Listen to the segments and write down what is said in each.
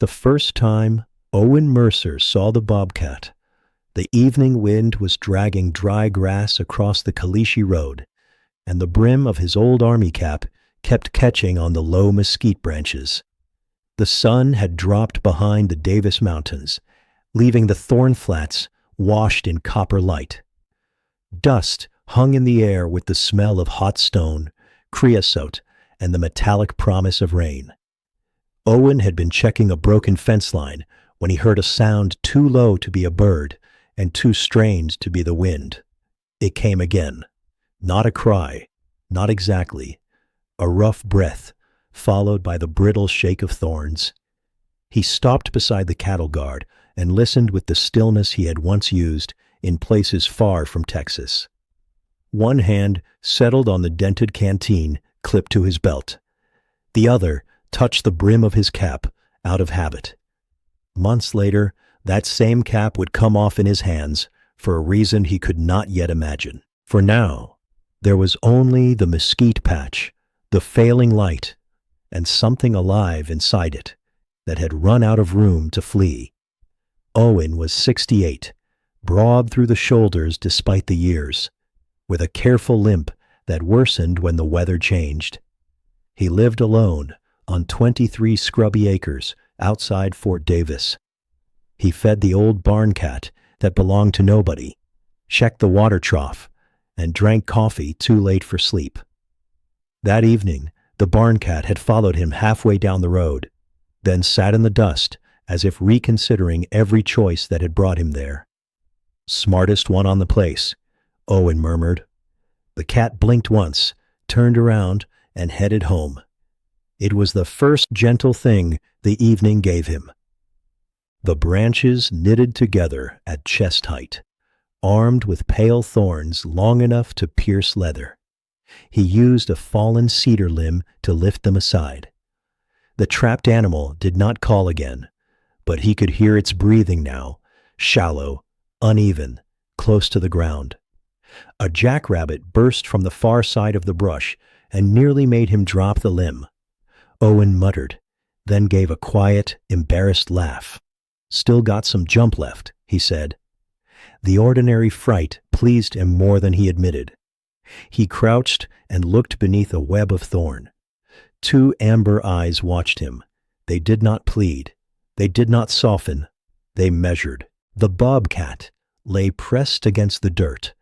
The first time Owen Mercer saw the bobcat, the evening wind was dragging dry grass across the Kalishi Road, and the brim of his old army cap kept catching on the low mesquite branches. The sun had dropped behind the Davis Mountains, leaving the thorn flats washed in copper light. Dust hung in the air with the smell of hot stone, creosote, and the metallic promise of rain. Owen had been checking a broken fence line when he heard a sound too low to be a bird and too strange to be the wind. It came again. Not a cry, not exactly. A rough breath, followed by the brittle shake of thorns. He stopped beside the cattle guard and listened with the stillness he had once used in places far from Texas. One hand settled on the dented canteen clipped to his belt. The other touched the brim of his cap out of habit. Months later, that same cap would come off in his hands for a reason he could not yet imagine. For now, there was only the mesquite patch, the failing light, and something alive inside it that had run out of room to flee. Owen was 68, broad through the shoulders despite the years, with a careful limp that worsened when the weather changed. He lived alone on 23 scrubby acres outside Fort Davis. He fed the old barn cat that belonged to nobody, checked the water trough, and drank coffee too late for sleep. That evening, the barn cat had followed him halfway down the road, then sat in the dust as if reconsidering every choice that had brought him there. "Smartest one on the place," Owen murmured. The cat blinked once, turned around, and headed home. It was the first gentle thing the evening gave him. The branches knitted together at chest height, armed with pale thorns long enough to pierce leather. He used a fallen cedar limb to lift them aside. The trapped animal did not call again, but he could hear its breathing now, shallow, uneven, close to the ground. A jackrabbit burst from the far side of the brush and nearly made him drop the limb. Owen muttered, then gave a quiet, embarrassed laugh. "Still got some jump left," he said. The ordinary fright pleased him more than he admitted. He crouched and looked beneath a web of thorn. Two amber eyes watched him. They did not plead. They did not soften. They measured. The bobcat lay pressed against the dirt,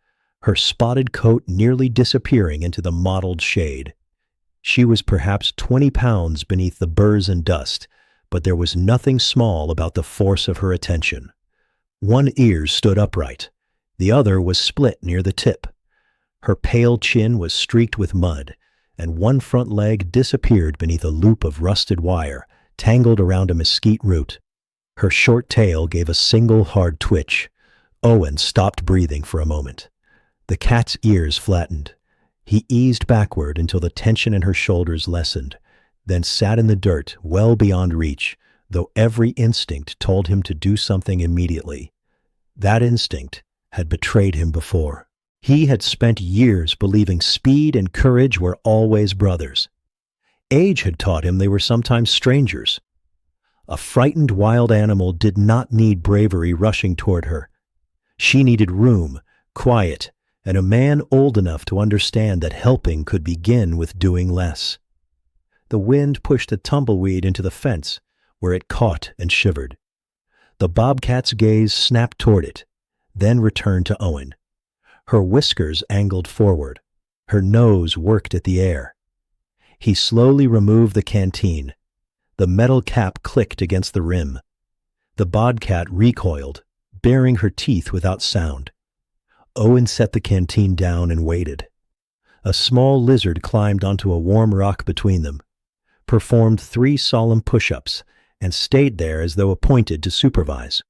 her spotted coat nearly disappearing into the mottled shade. She was perhaps 20 pounds beneath the burrs and dust, but there was nothing small about the force of her attention. One ear stood upright. The other was split near the tip. Her pale chin was streaked with mud, and one front leg disappeared beneath a loop of rusted wire, tangled around a mesquite root. Her short tail gave a single hard twitch. Owen stopped breathing for a moment. The cat's ears flattened. He eased backward until the tension in her shoulders lessened, then sat in the dirt well beyond reach, though every instinct told him to do something immediately. That instinct had betrayed him before. He had spent years believing speed and courage were always brothers. Age had taught him they were sometimes strangers. A frightened wild animal did not need bravery rushing toward her. She needed room, quiet, and a man old enough to understand that helping could begin with doing less. The wind pushed a tumbleweed into the fence, where it caught and shivered. The bobcat's gaze snapped toward it, then returned to Owen. Her whiskers angled forward. Her nose worked at the air. He slowly removed the canteen. The metal cap clicked against the rim. The bobcat recoiled, baring her teeth without sound. Owen set the canteen down and waited. A small lizard climbed onto a warm rock between them, performed 3 solemn push-ups, and stayed there as though appointed to supervise.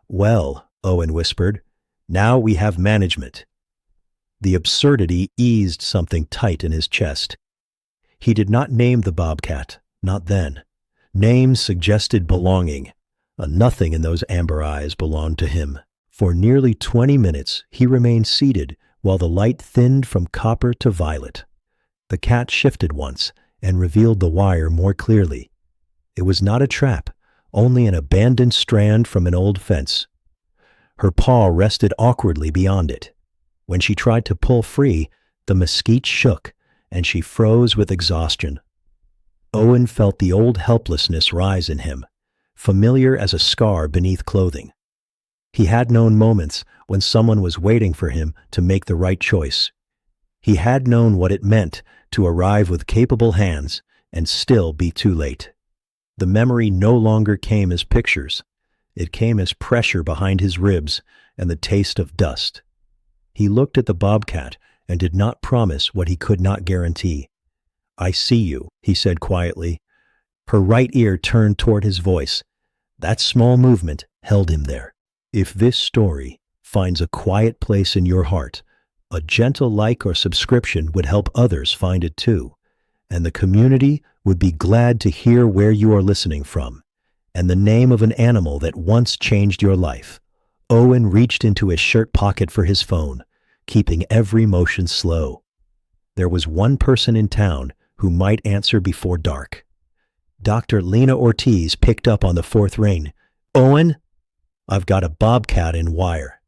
"Well," Owen whispered, "now we have management." The absurdity eased something tight in his chest. He did not name the bobcat, not then. Names suggested belonging. Nothing in those amber eyes belonged to him. For nearly 20 minutes he remained seated while the light thinned from copper to violet. The cat shifted once and revealed the wire more clearly. It was not a trap, only an abandoned strand from an old fence. Her paw rested awkwardly beyond it. When she tried to pull free, the mesquite shook, and she froze with exhaustion. Owen felt the old helplessness rise in him, familiar as a scar beneath clothing. He had known moments when someone was waiting for him to make the right choice. He had known what it meant to arrive with capable hands and still be too late. The memory no longer came as pictures. It came as pressure behind his ribs and the taste of dust. He looked at the bobcat and did not promise what he could not guarantee. "I see you," he said quietly. Her right ear turned toward his voice. That small movement held him there. If this story finds a quiet place in your heart, a gentle like or subscription would help others find it too. And the community would be glad to hear where you are listening from, and the name of an animal that once changed your life. Owen reached into his shirt pocket for his phone, keeping every motion slow. There was one person in town who might answer before dark. Dr. Lena Ortiz picked up on the fourth ring. "Owen, I've got a bobcat in wire."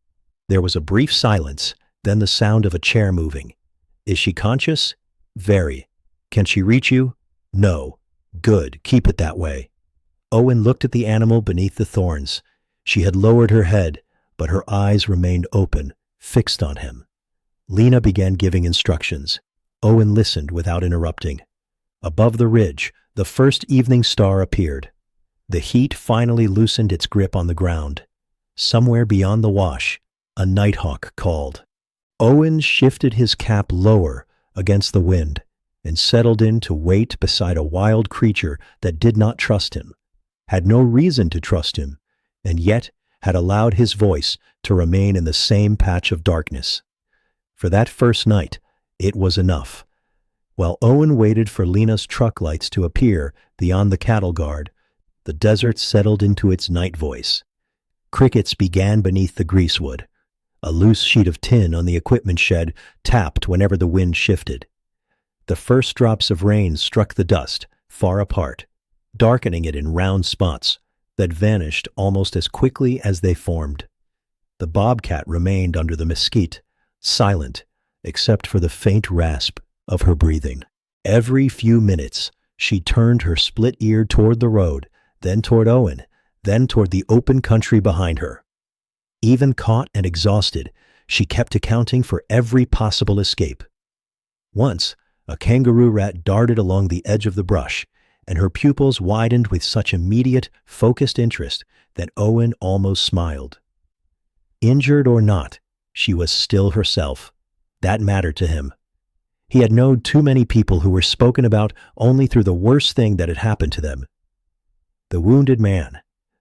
There was a brief silence, then the sound of a chair moving. "Is she conscious?" "Very." "Can she reach you?" "No." "Good, keep it that way." Owen looked at the animal beneath the thorns. She had lowered her head, but her eyes remained open, fixed on him. Lena began giving instructions. Owen listened without interrupting. Above the ridge, the first evening star appeared. The heat finally loosened its grip on the ground. Somewhere beyond the wash, a nighthawk called. Owen shifted his cap lower against the wind and settled in to wait beside a wild creature that did not trust him, had no reason to trust him, and yet had allowed his voice to remain in the same patch of darkness. For that first night, it was enough. While Owen waited for Lena's truck lights to appear beyond the cattle guard, the desert settled into its night voice. Crickets began beneath the greasewood. A loose sheet of tin on the equipment shed tapped whenever the wind shifted. The first drops of rain struck the dust, far apart, darkening it in round spots that vanished almost as quickly as they formed. The bobcat remained under the mesquite, silent, except for the faint rasp of her breathing. Every few minutes, she turned her split ear toward the road, then toward Owen, then toward the open country behind her. Even caught and exhausted, she kept accounting for every possible escape. Once, a kangaroo rat darted along the edge of the brush, and her pupils widened with such immediate, focused interest that Owen almost smiled. Injured or not, she was still herself. That mattered to him. He had known too many people who were spoken about only through the worst thing that had happened to them. The wounded man,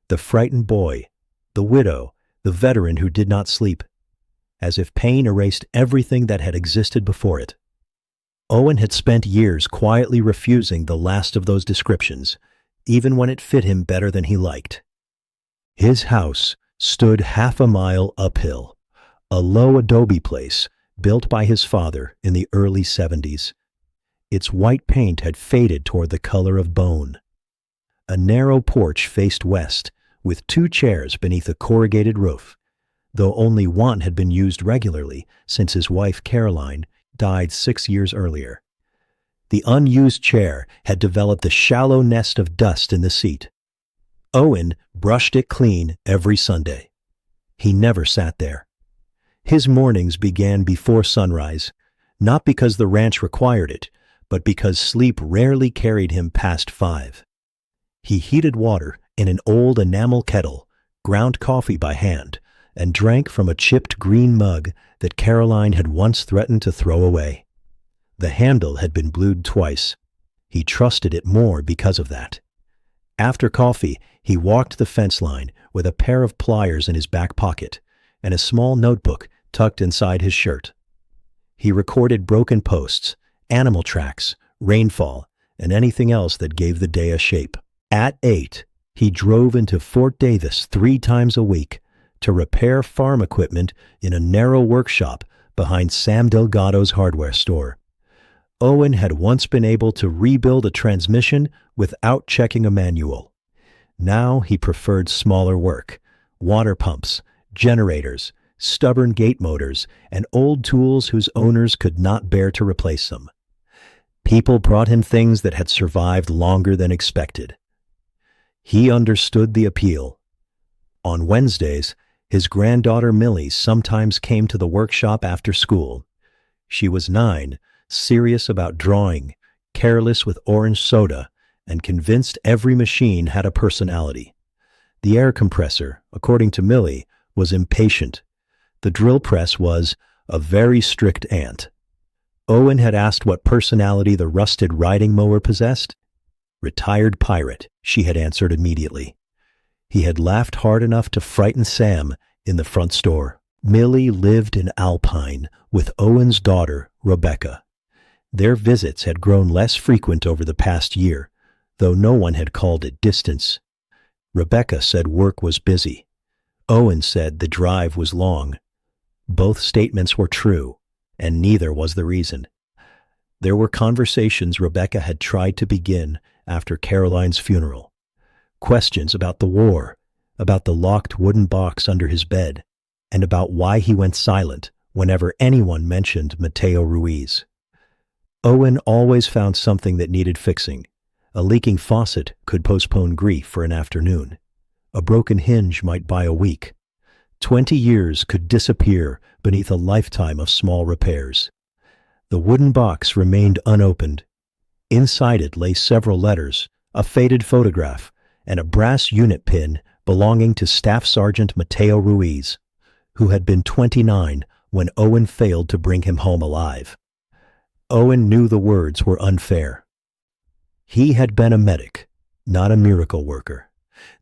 the frightened boy, the widow, the veteran who did not sleep, as if pain erased everything that had existed before it. Owen had spent years quietly refusing the last of those descriptions, even when it fit him better than he liked. His house stood half a mile uphill, a low adobe place built by his father in the early 70s. Its white paint had faded toward the color of bone. A narrow porch faced west, with 2 chairs beneath a corrugated roof, though only one had been used regularly since his wife Caroline died 6 years earlier. The unused chair had developed a shallow nest of dust in the seat. Owen brushed it clean every Sunday. He never sat there. His mornings began before sunrise, not because the ranch required it, but because sleep rarely carried him past 5. He heated water in an old enamel kettle, ground coffee by hand, and drank from a chipped green mug that Caroline had once threatened to throw away. The handle had been blued twice. He trusted it more because of that. After coffee, he walked the fence line with a pair of pliers in his back pocket and a small notebook tucked inside his shirt. He recorded broken posts, animal tracks, rainfall, and anything else that gave the day a shape. At 8, he drove into Fort Davis 3 times a week to repair farm equipment in a narrow workshop behind Sam Delgado's hardware store. Owen had once been able to rebuild a transmission without checking a manual. Now he preferred smaller work: water pumps, generators, stubborn gate motors, and old tools whose owners could not bear to replace them. People brought him things that had survived longer than expected. He understood the appeal. On Wednesdays, his granddaughter Millie sometimes came to the workshop after school. She was 9, serious about drawing, careless with orange soda, and convinced every machine had a personality. The air compressor, according to Millie, was impatient. The drill press was a very strict aunt. Owen had asked what personality the rusted riding mower possessed. Retired pirate, she had answered immediately. He had laughed hard enough to frighten Sam in the front store. Millie lived in Alpine with Owen's daughter, Rebecca. Their visits had grown less frequent over the past year, though no one had called it distance. Rebecca said work was busy. Owen said the drive was long. Both statements were true, and neither was the reason. There were conversations Rebecca had tried to begin after Caroline's funeral. Questions about the war, about the locked wooden box under his bed, and about why he went silent whenever anyone mentioned Mateo Ruiz. Owen always found something that needed fixing. A leaking faucet could postpone grief for an afternoon. A broken hinge might buy a week. 20 years could disappear beneath a lifetime of small repairs. The wooden box remained unopened. Inside it lay several letters, a faded photograph, and a brass unit pin belonging to Staff Sergeant Mateo Ruiz, who had been 29 when Owen failed to bring him home alive. Owen knew the words were unfair. He had been a medic, not a miracle worker.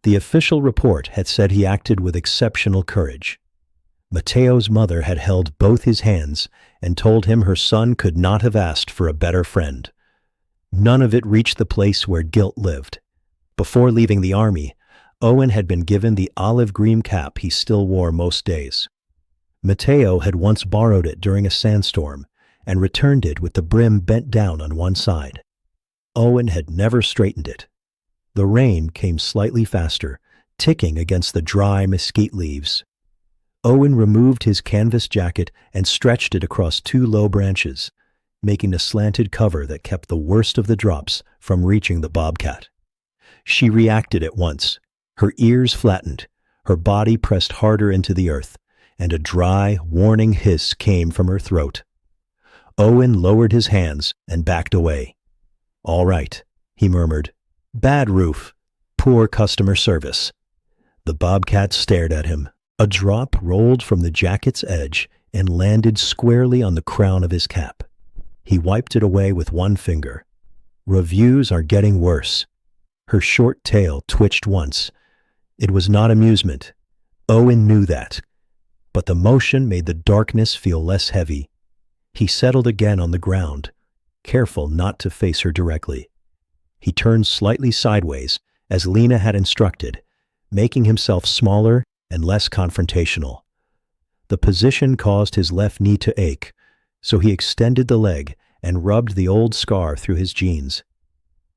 The official report had said he acted with exceptional courage. Mateo's mother had held both his hands and told him her son could not have asked for a better friend. None of it reached the place where guilt lived. Before leaving the army, Owen had been given the olive green cap he still wore most days. Mateo had once borrowed it during a sandstorm and returned it with the brim bent down on one side. Owen had never straightened it. The rain came slightly faster, ticking against the dry mesquite leaves. Owen removed his canvas jacket and stretched it across 2 low branches, making a slanted cover that kept the worst of the drops from reaching the Bobcat. She reacted at once. Her ears flattened, her body pressed harder into the earth, and a dry, warning hiss came from her throat. Owen lowered his hands and backed away. "All right," he murmured. "Bad roof. Poor customer service." The Bobcat stared at him. A drop rolled from the jacket's edge and landed squarely on the crown of his cap. He wiped it away with one finger. "Reviews are getting worse." Her short tail twitched once. It was not amusement. Owen knew that. But the motion made the darkness feel less heavy. He settled again on the ground, careful not to face her directly. He turned slightly sideways, as Lena had instructed, making himself smaller and less confrontational. The position caused his left knee to ache, so he extended the leg and rubbed the old scar through his jeans.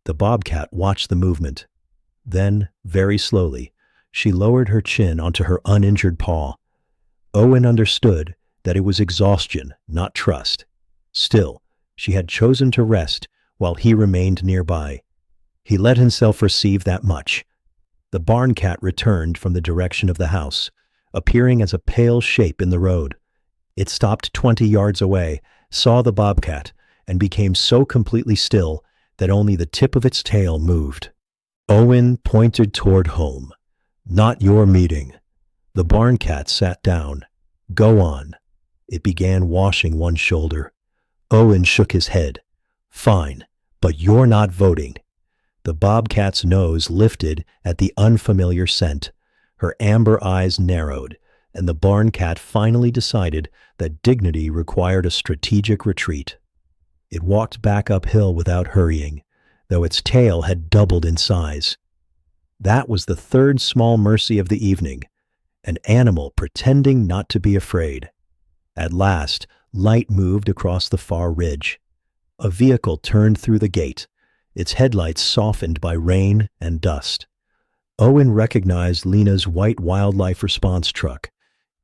The Bobcat watched the movement. Then, very slowly, she lowered her chin onto her uninjured paw. Owen understood that it was exhaustion, not trust. Still, she had chosen to rest while he remained nearby. He let himself receive that much. The barn cat returned from the direction of the house, appearing as a pale shape in the road. It stopped 20 yards away, saw the Bobcat, and became so completely still that only the tip of its tail moved. Owen pointed toward home. "Not your meeting." The barn cat sat down. "Go on." It began washing one shoulder. Owen shook his head. "Fine, but you're not voting." The Bobcat's nose lifted at the unfamiliar scent. Her amber eyes narrowed, and the barn cat finally decided that dignity required a strategic retreat. It walked back uphill without hurrying, though its tail had doubled in size. That was the third small mercy of the evening, an animal pretending not to be afraid. At last, light moved across the far ridge. A vehicle turned through the gate, its headlights softened by rain and dust. Owen recognized Lena's white wildlife response truck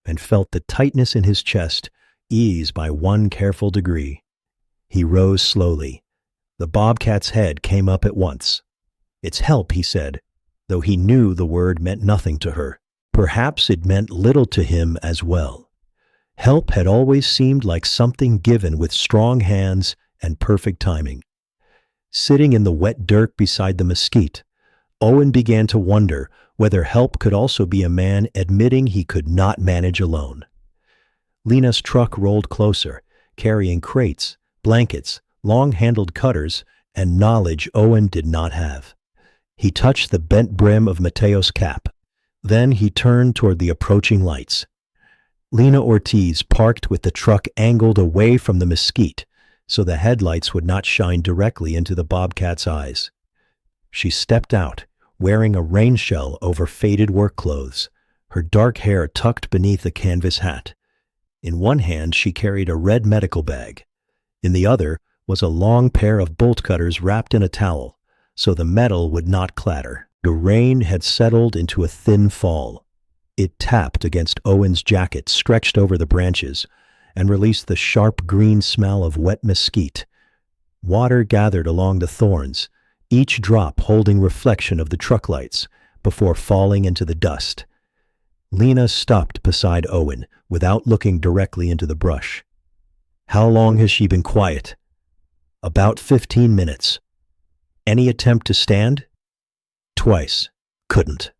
and felt the tightness in his chest ease by one careful degree. He rose slowly. The bobcat's head came up at once. "It's help," he said, though he knew the word meant nothing to her. Perhaps it meant little to him as well. Help had always seemed like something given with strong hands and perfect timing. Sitting in the wet dirt beside the mesquite, Owen began to wonder whether help could also be a man admitting he could not manage alone. Lena's truck rolled closer, carrying crates, blankets, long-handled cutters, and knowledge Owen did not have. He touched the bent brim of Mateo's cap. Then he turned toward the approaching lights. Lena Ortiz parked with the truck angled away from the mesquite, so the headlights would not shine directly into the bobcat's eyes. She stepped out, wearing a rain shell over faded work clothes, her dark hair tucked beneath a canvas hat. In one hand she carried a red medical bag. In the other was a long pair of bolt cutters wrapped in a towel, so the metal would not clatter. The rain had settled into a thin fall. It tapped against Owen's jacket stretched over the branches and released the sharp green smell of wet mesquite. Water gathered along the thorns, each drop holding reflection of the truck lights, before falling into the dust. Lena stopped beside Owen without looking directly into the brush. "How long has she been quiet?" "About 15 minutes. "Any attempt to stand?" "Twice. Couldn't."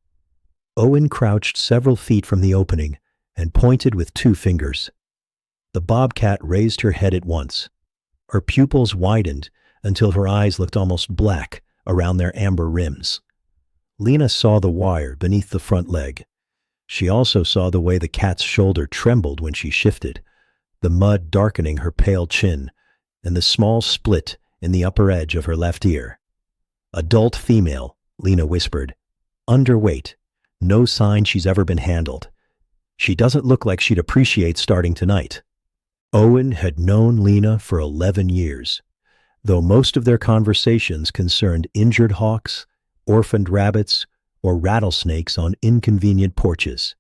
Owen crouched several feet from the opening and pointed with 2 fingers. The bobcat raised her head at once. Her pupils widened until her eyes looked almost black around their amber rims. Lena saw the wire beneath the front leg. She also saw the way the cat's shoulder trembled when she shifted, the mud darkening her pale chin, and the small split in the upper edge of her left ear. "Adult female," Lena whispered. "Underweight. No sign she's ever been handled. She doesn't look like she'd appreciate starting tonight." Owen had known Lena for 11 years, though most of their conversations concerned injured hawks, orphaned rabbits, or rattlesnakes on inconvenient porches.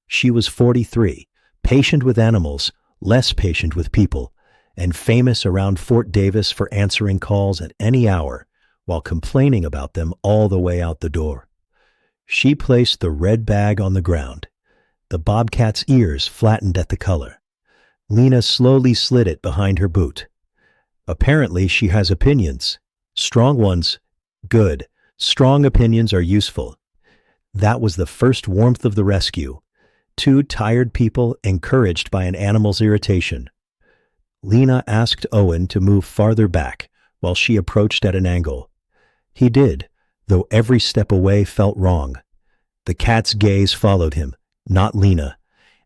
She was 43, patient with animals, less patient with people, and famous around Fort Davis for answering calls at any hour while complaining about them all the way out the door. She placed the red bag on the ground. The bobcat's ears flattened at the color. Lena slowly slid it behind her boot. "Apparently she has opinions. Strong ones. Good. Strong opinions are useful." That was the first warmth of the rescue. 2 tired people encouraged by an animal's irritation. Lena asked Owen to move farther back while she approached at an angle. He did, though every step away felt wrong. The cat's gaze followed him, not Lena,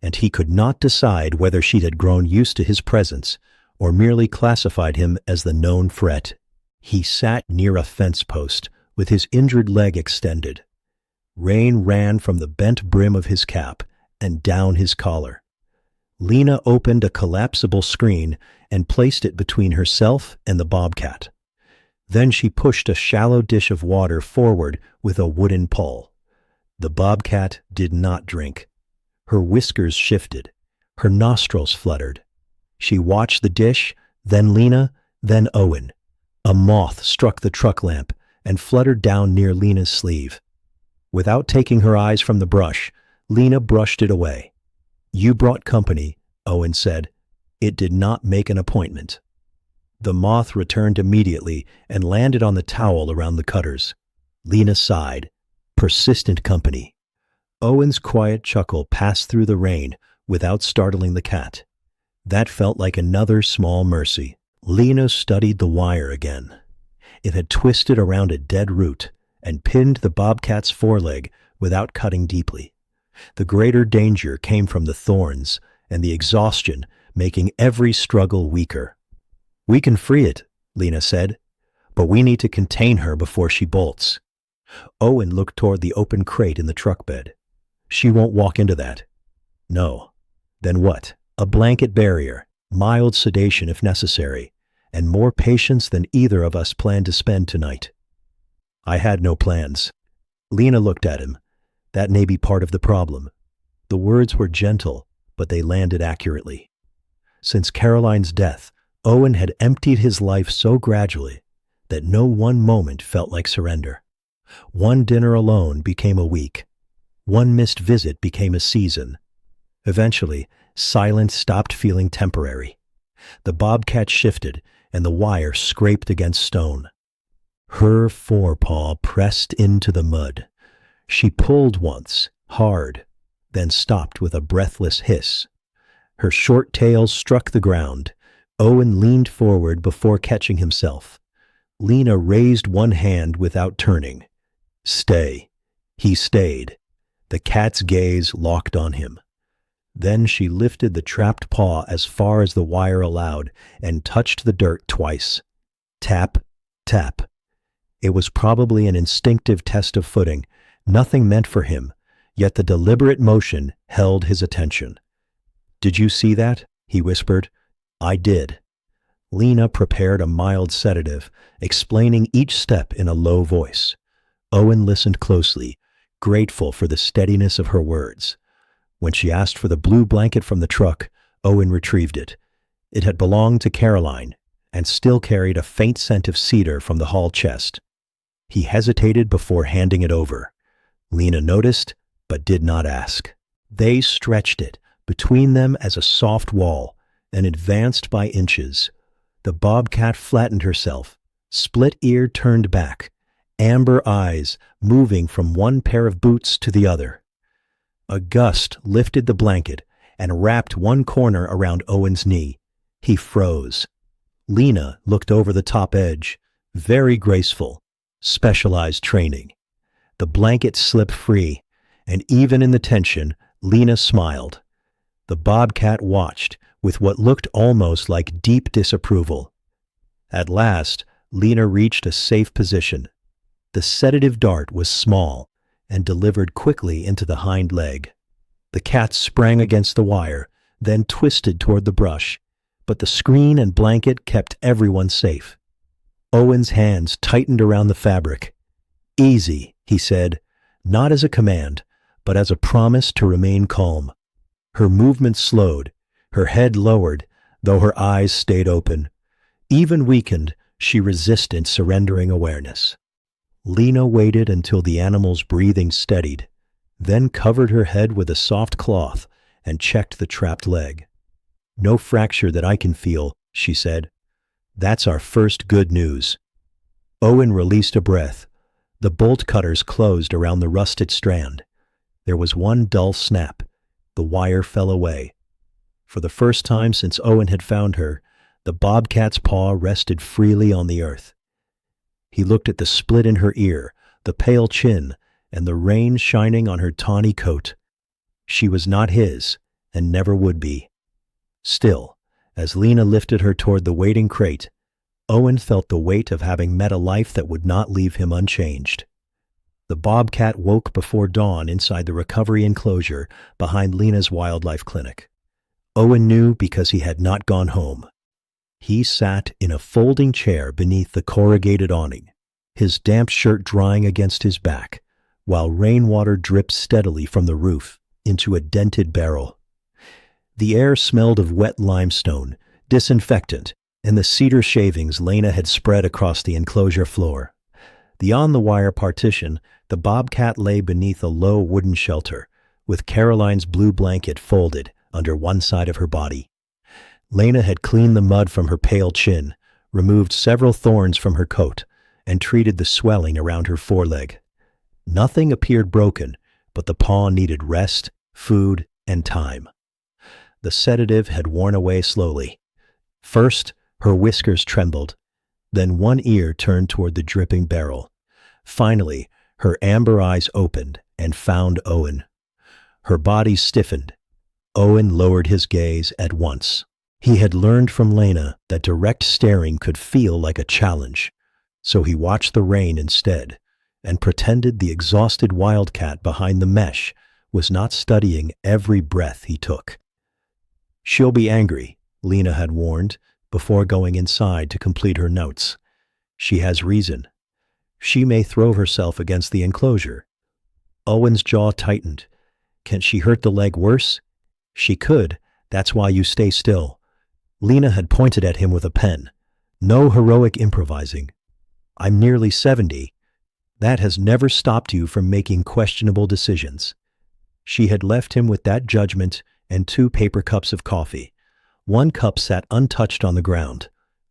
and he could not decide whether she had grown used to his presence or merely classified him as the known threat. He sat near a fence post with his injured leg extended. Rain ran from the bent brim of his cap and down his collar. Lena opened a collapsible screen and placed it between herself and the bobcat. Then she pushed a shallow dish of water forward with a wooden pole. The bobcat did not drink. Her whiskers shifted. Her nostrils fluttered. She watched the dish, then Lena, then Owen. A moth struck the truck lamp and fluttered down near Lena's sleeve. Without taking her eyes from the brush, Lena brushed it away. "You brought company," Owen said. "It did not make an appointment." The moth returned immediately and landed on the towel around the cutters. Lena sighed. Persistent company. Owen's quiet chuckle passed through the rain without startling the cat. That felt like another small mercy. Lena studied the wire again. It had twisted around a dead root and pinned the bobcat's foreleg without cutting deeply. The greater danger came from the thorns and the exhaustion, making every struggle weaker. "We can free it," Lena said, "but we need to contain her before she bolts." Owen looked toward the open crate in the truck bed. "She won't walk into that." "No." "Then what?" "A blanket barrier, mild sedation if necessary, and more patience than either of us planned to spend tonight." "I had no plans." Lena looked at him. That may be part of the problem. The words were gentle, but they landed accurately. Since Caroline's death, Owen had emptied his life so gradually that no one moment felt like surrender. One dinner alone became a week. One missed visit became a season. Eventually, silence stopped feeling temporary. The bobcat shifted, and the wire scraped against stone. Her forepaw pressed into the mud. She pulled once, hard, then stopped with a breathless hiss. Her short tail struck the ground. Owen leaned forward before catching himself. Lena raised one hand without turning. Stay. He stayed. The cat's gaze locked on him. Then she lifted the trapped paw as far as the wire allowed and touched the dirt twice. Tap, tap. It was probably an instinctive test of footing, nothing meant for him, yet the deliberate motion held his attention. "Did you see that?" he whispered. "I did." Lena prepared a mild sedative, explaining each step in a low voice. Owen listened closely, grateful for the steadiness of her words. When she asked for the blue blanket from the truck, Owen retrieved it. It had belonged to Caroline, and still carried a faint scent of cedar from the hall chest. He hesitated before handing it over. Lena noticed, but did not ask. They stretched it between them as a soft wall, and advanced by inches. The bobcat flattened herself, split ear turned back, amber eyes moving from one pair of boots to the other. A gust lifted the blanket and wrapped one corner around Owen's knee. He froze. Lena looked over the top edge, very graceful, specialized training. The blanket slipped free, and even in the tension, Lena smiled. The bobcat watched with what looked almost like deep disapproval. At last, Lena reached a safe position. The sedative dart was small and delivered quickly into the hind leg. The cat sprang against the wire, then twisted toward the brush, but the screen and blanket kept everyone safe. Owen's hands tightened around the fabric. "Easy," he said, not as a command, but as a promise to remain calm. Her movements slowed, her head lowered, though her eyes stayed open. Even weakened, she resisted surrendering awareness. Lena waited until the animal's breathing steadied, then covered her head with a soft cloth and checked the trapped leg. "No fracture that I can feel," she said. "That's our first good news." Owen released a breath. The bolt cutters closed around the rusted strand. There was one dull snap. The wire fell away. For the first time since Owen had found her, the bobcat's paw rested freely on the earth. He looked at the split in her ear, the pale chin, and the rain shining on her tawny coat. She was not his, and never would be. Still, as Lena lifted her toward the waiting crate, Owen felt the weight of having met a life that would not leave him unchanged. The bobcat woke before dawn inside the recovery enclosure behind Lena's wildlife clinic. Owen knew because he had not gone home. He sat in a folding chair beneath the corrugated awning, his damp shirt drying against his back, while rainwater dripped steadily from the roof into a dented barrel. The air smelled of wet limestone, disinfectant, and the cedar shavings Lena had spread across the enclosure floor. Beyond the wire partition, the bobcat lay beneath a low wooden shelter, with Caroline's blue blanket folded under one side of her body. Lena had cleaned the mud from her pale chin, removed several thorns from her coat, and treated the swelling around her foreleg. Nothing appeared broken, but the paw needed rest, food, and time. The sedative had worn away slowly. First, her whiskers trembled. Then one ear turned toward the dripping barrel. Finally, her amber eyes opened and found Owen. Her body stiffened. Owen lowered his gaze at once. He had learned from Lena that direct staring could feel like a challenge, so he watched the rain instead, and pretended the exhausted wildcat behind the mesh was not studying every breath he took. "She'll be angry," Lena had warned, before going inside to complete her notes. "She has reason. She may throw herself against the enclosure, Owen's jaw tightened. Can she hurt the leg worse? She could. That's why you stay still. Lena had pointed at him with a pen. No heroic improvising. I'm nearly 70. That has never stopped you from making questionable decisions. She had left him with that judgment and 2 paper cups of coffee. One cup sat untouched on the ground.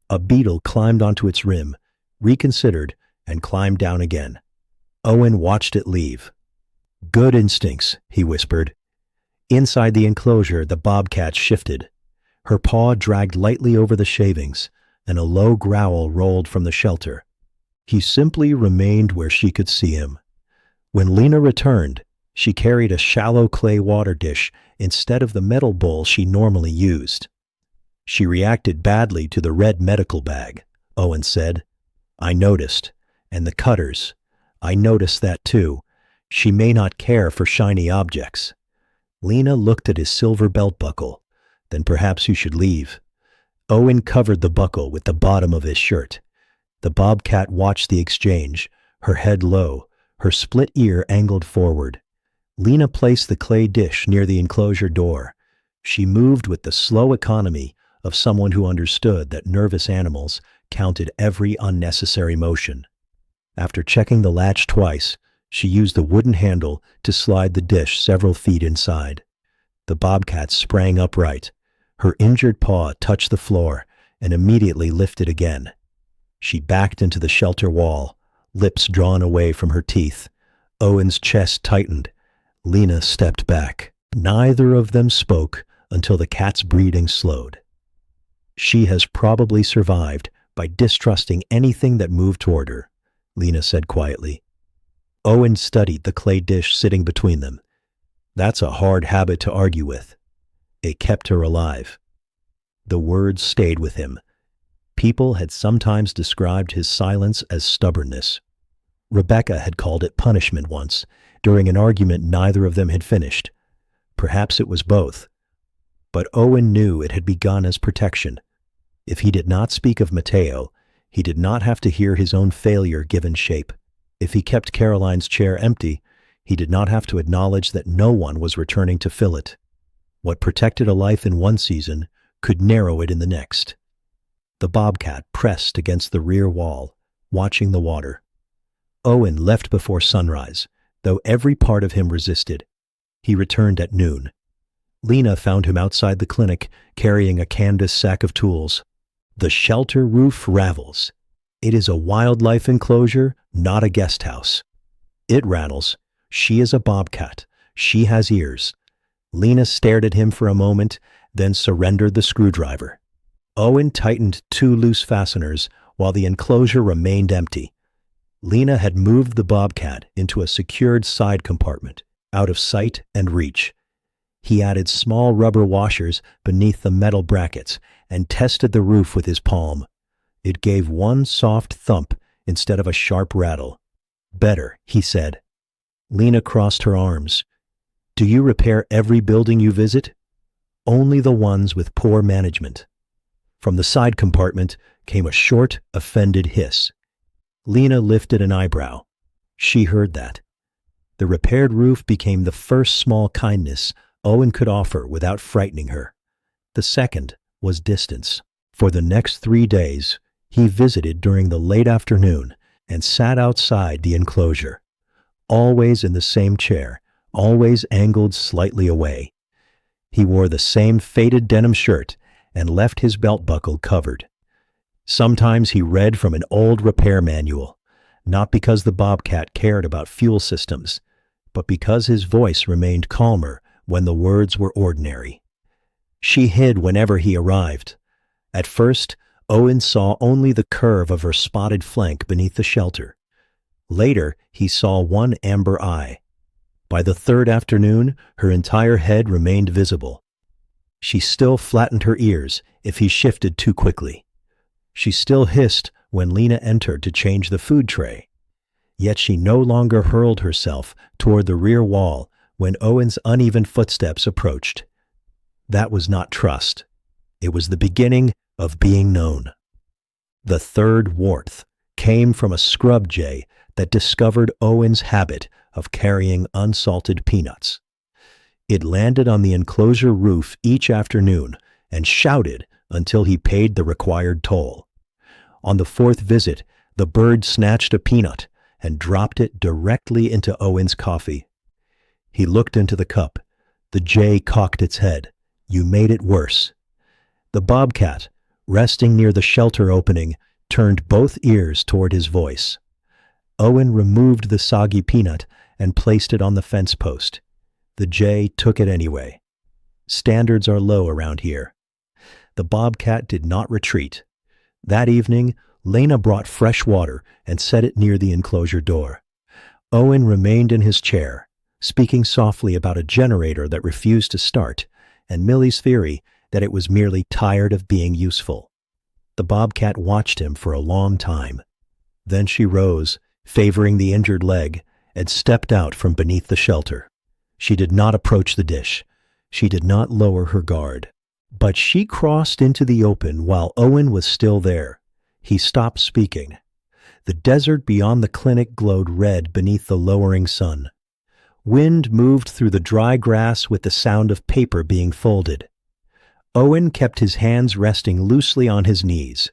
A beetle climbed onto its rim, reconsidered, and climbed down again. Owen watched it leave. Good instincts, he whispered. Inside the enclosure, the bobcat shifted. Her paw dragged lightly over the shavings, and a low growl rolled from the shelter. He simply remained where she could see him. When Lena returned, she carried a shallow clay water dish instead of the metal bowl she normally used. She reacted badly to the red medical bag, Owen said. I noticed. And the cutters. I noticed that too. She may not care for shiny objects. Lena looked at his silver belt buckle. Then perhaps you should leave. Owen covered the buckle with the bottom of his shirt. The bobcat watched the exchange, her head low, her split ear angled forward. Lena placed the clay dish near the enclosure door. She moved with the slow economy of someone who understood that nervous animals counted every unnecessary motion. After checking the latch twice, she used the wooden handle to slide the dish several feet inside. The bobcat sprang upright. Her injured paw touched the floor and immediately lifted again. She backed into the shelter wall, lips drawn away from her teeth. Owen's chest tightened. Lena stepped back. Neither of them spoke until the cat's breathing slowed. She has probably survived by distrusting anything that moved toward her, Lena said quietly. Owen studied the clay dish sitting between them. That's a hard habit to argue with. It kept her alive. The words stayed with him. People had sometimes described his silence as stubbornness. Rebecca had called it punishment once, during an argument neither of them had finished. Perhaps it was both. But Owen knew it had begun as protection. If he did not speak of Mateo, he did not have to hear his own failure given shape. If he kept Caroline's chair empty, he did not have to acknowledge that no one was returning to fill it. What protected a life in one season could narrow it in the next. The bobcat pressed against the rear wall, watching the water. Owen left before sunrise, though every part of him resisted. He returned at noon. Lena found him outside the clinic, carrying a canvas sack of tools. The shelter roof rattles. It is a wildlife enclosure, not a guest house. It rattles. She is a bobcat. She has ears. Lena stared at him for a moment, then surrendered the screwdriver. Owen tightened 2 loose fasteners while the enclosure remained empty. Lena had moved the bobcat into a secured side compartment, out of sight and reach. He added small rubber washers beneath the metal brackets and tested the roof with his palm. It gave one soft thump instead of a sharp rattle. Better, he said. Lena crossed her arms. Do you repair every building you visit? Only the ones with poor management. From the side compartment came a short, offended hiss. Lena lifted an eyebrow. She heard that. The repaired roof became the first small kindness Owen could offer without frightening her. The second was distance. For the next 3 days, he visited during the late afternoon and sat outside the enclosure. Always in the same chair, always angled slightly away. He wore the same faded denim shirt and left his belt buckle covered. Sometimes he read from an old repair manual, not because the bobcat cared about fuel systems, but because his voice remained calmer when the words were ordinary. She hid whenever he arrived. At first, Owen saw only the curve of her spotted flank beneath the shelter. Later, he saw one amber eye. By the 3rd afternoon, her entire head remained visible. She still flattened her ears if he shifted too quickly. She still hissed when Lena entered to change the food tray. Yet she no longer hurled herself toward the rear wall when Owen's uneven footsteps approached. That was not trust. It was the beginning of being known. The 3rd warmth came from a scrub jay that discovered Owen's habit of carrying unsalted peanuts. It landed on the enclosure roof each afternoon and shouted until he paid the required toll. On the fourth visit, the bird snatched a peanut and dropped it directly into Owen's coffee. He looked into the cup. The jay cocked its head. "You made it worse." The bobcat, resting near the shelter opening, turned both ears toward his voice. Owen removed the soggy peanut and placed it on the fence post. The jay took it anyway. Standards are low around here. The bobcat did not retreat. That evening, Lena brought fresh water and set it near the enclosure door. Owen remained in his chair, speaking softly about a generator that refused to start, and Millie's theory that it was merely tired of being useful. The bobcat watched him for a long time. Then she rose, favoring the injured leg, and stepped out from beneath the shelter. She did not approach the dish. She did not lower her guard. But she crossed into the open while Owen was still there. He stopped speaking. The desert beyond the clinic glowed red beneath the lowering sun. Wind moved through the dry grass with the sound of paper being folded. Owen kept his hands resting loosely on his knees.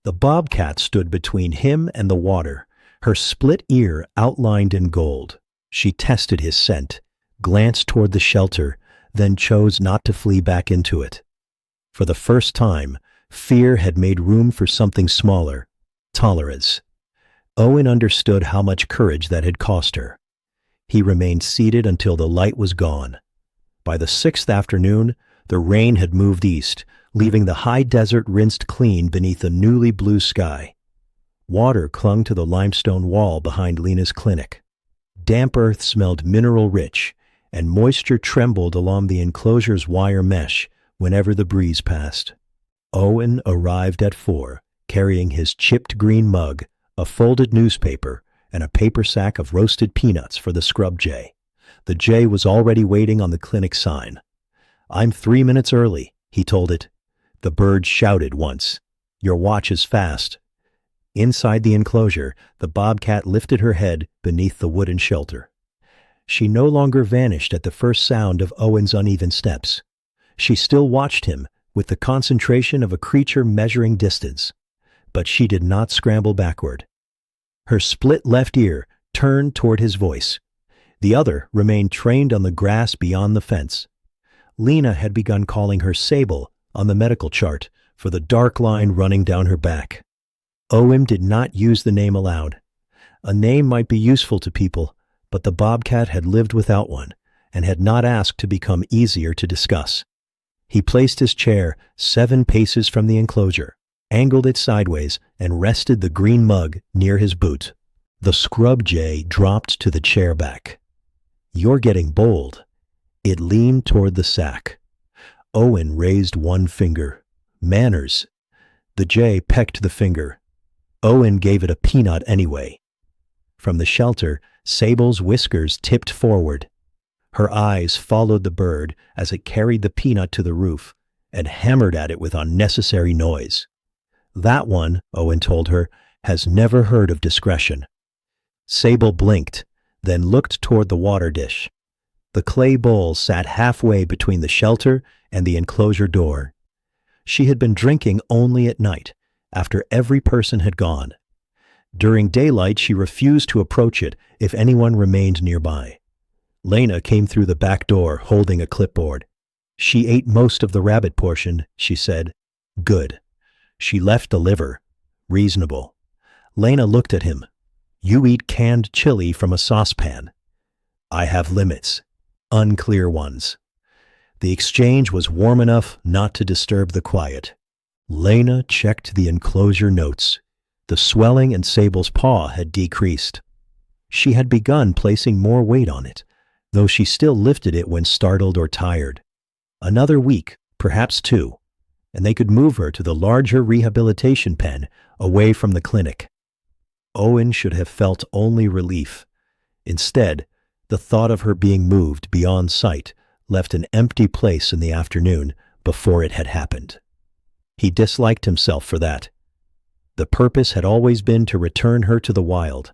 The bobcat stood between him and the water, her split ear outlined in gold. She tested his scent, glanced toward the shelter, then chose not to flee back into it. For the first time, fear had made room for something smaller, tolerance. Owen understood how much courage that had cost her. He remained seated until the light was gone. By the sixth afternoon, the rain had moved east, leaving the high desert rinsed clean beneath a newly blue sky. Water clung to the limestone wall behind Lena's clinic. Damp earth smelled mineral-rich, and moisture trembled along the enclosure's wire mesh whenever the breeze passed. Owen arrived at 4, carrying his chipped green mug, a folded newspaper, and a paper sack of roasted peanuts for the scrub jay. The jay was already waiting on the clinic sign. "I'm 3 minutes early," he told it. The bird shouted once. "Your watch is fast." Inside the enclosure, the bobcat lifted her head beneath the wooden shelter. She no longer vanished at the first sound of Owen's uneven steps. She still watched him with the concentration of a creature measuring distance, but she did not scramble backward. Her split left ear turned toward his voice. The other remained trained on the grass beyond the fence. Lena had begun calling her Sable on the medical chart for the dark line running down her back. Owen did not use the name aloud. A name might be useful to people, but the bobcat had lived without one and had not asked to become easier to discuss. He placed his chair 7 paces from the enclosure, angled it sideways, and rested the green mug near his boot. The scrub jay dropped to the chair back. "You're getting bold." It leaned toward the sack. Owen raised one finger. "Manners." The jay pecked the finger. Owen gave it a peanut anyway. From the shelter, Sable's whiskers tipped forward. Her eyes followed the bird as it carried the peanut to the roof and hammered at it with unnecessary noise. "That one," Owen told her, "has never heard of discretion." Sable blinked, then looked toward the water dish. The clay bowl sat halfway between the shelter and the enclosure door. She had been drinking only at night, after every person had gone. During daylight, she refused to approach it if anyone remained nearby. Lena came through the back door holding a clipboard. "She ate most of the rabbit portion," she said. "Good. She left the liver. Reasonable." Lena looked at him. "You eat canned chili from a saucepan." "I have limits. Unclear ones." The exchange was warm enough not to disturb the quiet. Lena checked the enclosure notes. The swelling in Sable's paw had decreased. She had begun placing more weight on it, though she still lifted it when startled or tired. Another week, perhaps 2, and they could move her to the larger rehabilitation pen away from the clinic. Owen should have felt only relief. Instead, the thought of her being moved beyond sight left an empty place in the afternoon before it had happened. He disliked himself for that. The purpose had always been to return her to the wild.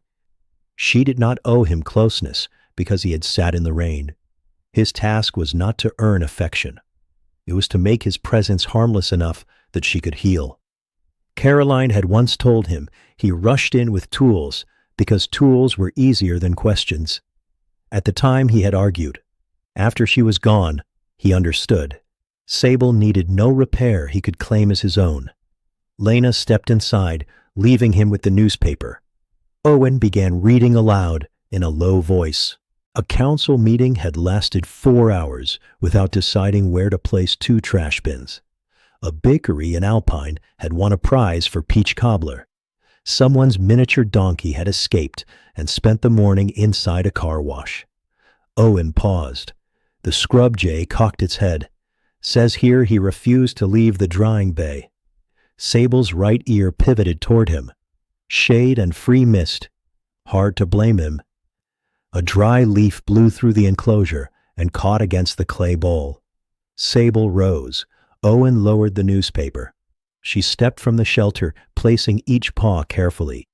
She did not owe him closeness because he had sat in the rain. His task was not to earn affection. It was to make his presence harmless enough that she could heal. Caroline had once told him he rushed in with tools because tools were easier than questions. At the time he had argued. After she was gone, he understood. Sable needed no repair he could claim as his own. Lena stepped inside, leaving him with the newspaper. Owen began reading aloud in a low voice. A council meeting had lasted 4 hours without deciding where to place 2 trash bins. A bakery in Alpine had won a prize for peach cobbler. Someone's miniature donkey had escaped and spent the morning inside a car wash. Owen paused. The scrub jay cocked its head. Says here he refused to leave the drying bay. Sable's right ear pivoted toward him. Shade and free mist. Hard to blame him. A dry leaf blew through the enclosure and caught against the clay bowl. Sable rose. Owen lowered the newspaper. She stepped from the shelter, placing each paw carefully.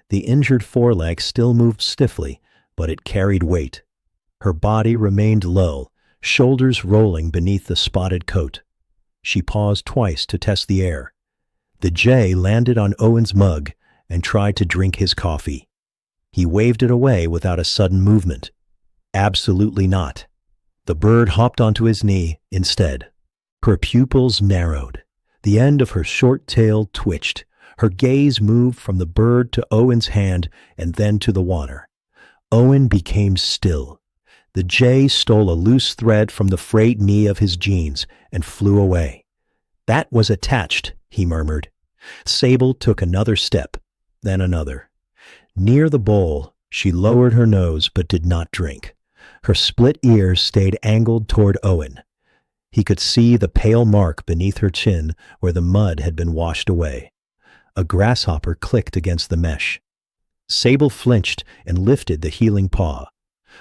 The injured foreleg still moved stiffly, but it carried weight. Her body remained low, shoulders rolling beneath the spotted coat. She paused twice to test the air. The jay landed on Owen's mug and tried to drink his coffee. He waved it away without a sudden movement. Absolutely not. The bird hopped onto his knee instead. Her pupils narrowed. The end of her short tail twitched. Her gaze moved from the bird to Owen's hand and then to the water. Owen became still. The jay stole a loose thread from the frayed knee of his jeans and flew away. That was attached, he murmured. Sable took another step, then another. Near the bowl, she lowered her nose but did not drink. Her split ears stayed angled toward Owen. He could see the pale mark beneath her chin where the mud had been washed away. A grasshopper clicked against the mesh. Sable flinched and lifted the healing paw.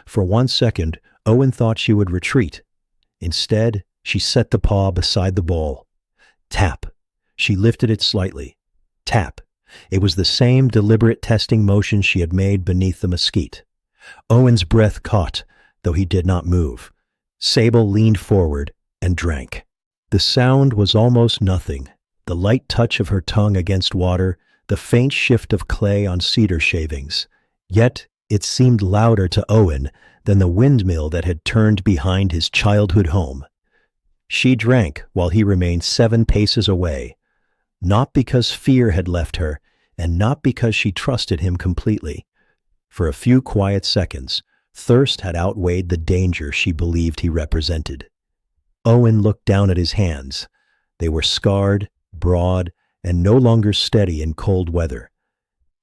For 1 second, Owen thought she would retreat. Instead, she set the paw beside the bowl. Tap. She lifted it slightly. Tap. It was the same deliberate testing motion she had made beneath the mesquite. Owen's breath caught, though he did not move. Sable leaned forward and drank. The sound was almost nothing. The light touch of her tongue against water, the faint shift of clay on cedar shavings. Yet it seemed louder to Owen than the windmill that had turned behind his childhood home. She drank while he remained 7 paces away, not because fear had left her, and not because she trusted him completely. For a few quiet seconds, thirst had outweighed the danger she believed he represented. Owen looked down at his hands. They were scarred, broad, and no longer steady in cold weather.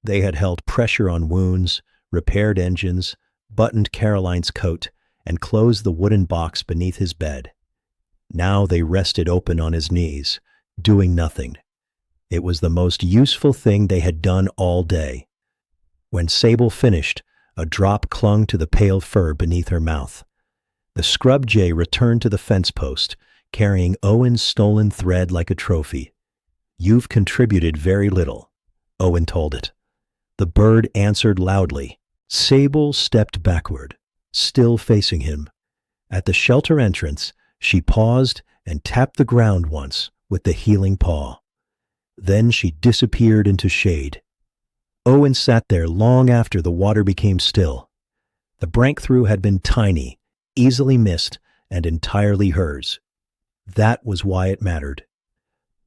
They had held pressure on wounds, repaired engines, buttoned Caroline's coat, and closed the wooden box beneath his bed. Now they rested open on his knees, doing nothing. It was the most useful thing they had done all day. When Sable finished, a drop clung to the pale fur beneath her mouth. The scrub jay returned to the fence post, carrying Owen's stolen thread like a trophy. "You've contributed very little," Owen told it. The bird answered loudly. Sable stepped backward, still facing him. At the shelter entrance, she paused and tapped the ground once with the healing paw. Then she disappeared into shade. Owen sat there long after the water became still. The breakthrough had been tiny, easily missed, and entirely hers. That was why it mattered.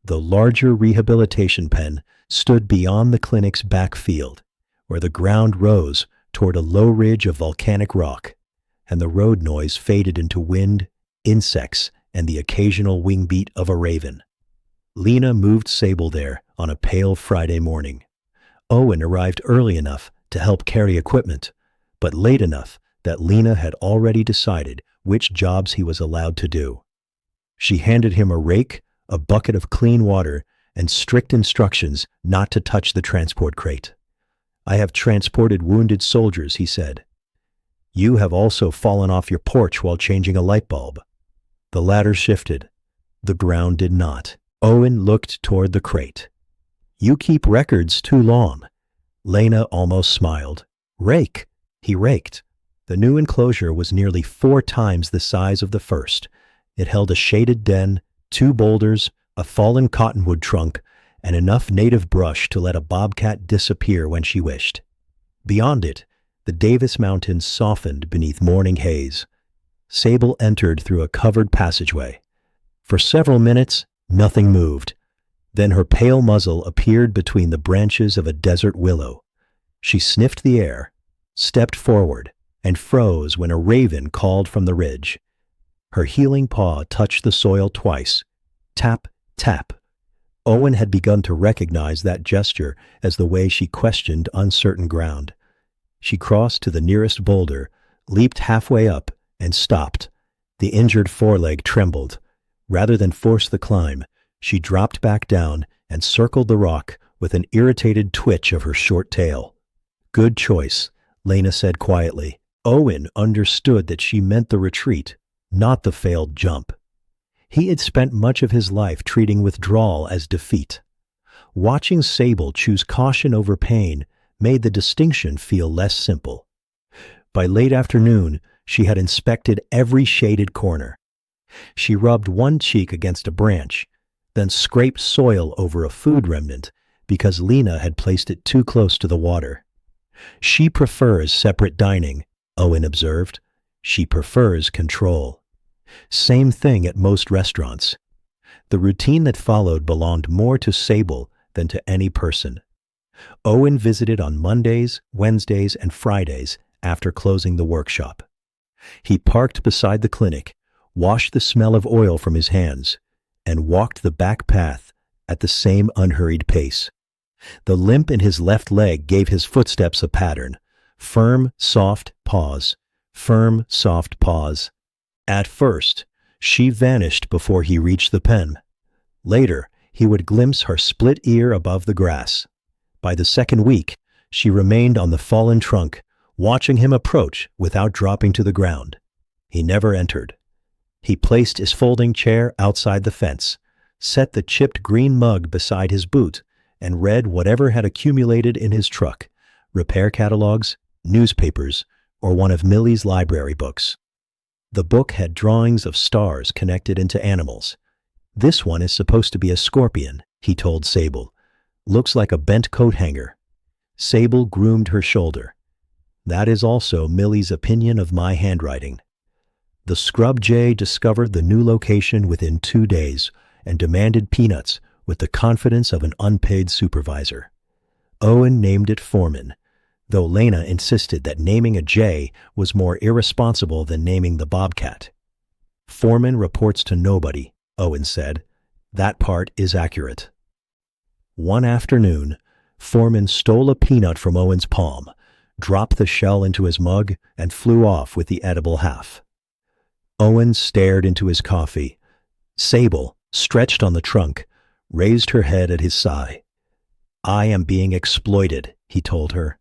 The larger rehabilitation pen stood beyond the clinic's back field, where the ground rose toward a low ridge of volcanic rock, and the road noise faded into wind, insects, and the occasional wing beat of a raven. Lena moved Sable there on a pale Friday morning. Owen arrived early enough to help carry equipment, but late enough that Lena had already decided which jobs he was allowed to do. She handed him a rake, a bucket of clean water, and strict instructions not to touch the transport crate. "I have transported wounded soldiers," he said. "You have also fallen off your porch while changing a light bulb." The ladder shifted. The ground did not. Owen looked toward the crate. "You keep records too long." Lena almost smiled. Rake! He raked. The new enclosure was nearly 4 times the size of the first. It held a shaded den, 2 boulders, a fallen cottonwood trunk, and enough native brush to let a bobcat disappear when she wished. Beyond it, the Davis Mountains softened beneath morning haze. Sable entered through a covered passageway. For several minutes, nothing moved. Then her pale muzzle appeared between the branches of a desert willow. She sniffed the air, stepped forward, and froze when a raven called from the ridge. Her healing paw touched the soil twice. Tap, tap. Owen had begun to recognize that gesture as the way she questioned uncertain ground. She crossed to the nearest boulder, leaped halfway up, and stopped. The injured foreleg trembled. Rather than force the climb, she dropped back down and circled the rock with an irritated twitch of her short tail. Good choice, Lena said quietly. Owen understood that she meant the retreat, not the failed jump. He had spent much of his life treating withdrawal as defeat. Watching Sable choose caution over pain made the distinction feel less simple. By late afternoon, she had inspected every shaded corner. She rubbed one cheek against a branch, then scraped soil over a food remnant because Lena had placed it too close to the water. She prefers separate dining, Owen observed. She prefers control. Same thing at most restaurants. The routine that followed belonged more to Sable than to any person. Owen visited on Mondays, Wednesdays, and Fridays after closing the workshop. He parked beside the clinic, washed the smell of oil from his hands, and walked the back path at the same unhurried pace. The limp in his left leg gave his footsteps a pattern. Firm, soft pause. Firm, soft pause. At first, she vanished before he reached the pen. Later, he would glimpse her split ear above the grass. By the second week, she remained on the fallen trunk, watching him approach without dropping to the ground. He never entered. He placed his folding chair outside the fence, set the chipped green mug beside his boot, and read whatever had accumulated in his truck, repair catalogs, newspapers, or one of Millie's library books. The book had drawings of stars connected into animals. This one is supposed to be a scorpion, he told Sable. Looks like a bent coat hanger. Sable groomed her shoulder. That is also Millie's opinion of my handwriting. The scrub jay discovered the new location within 2 days and demanded peanuts with the confidence of an unpaid supervisor. Owen named it Foreman, though Lena insisted that naming a jay was more irresponsible than naming the bobcat. Foreman reports to nobody, Owen said. That part is accurate. One afternoon, Foreman stole a peanut from Owen's palm, dropped the shell into his mug, and flew off with the edible half. Owen stared into his coffee. Sable, stretched on the trunk, raised her head at his sigh. I am being exploited, he told her.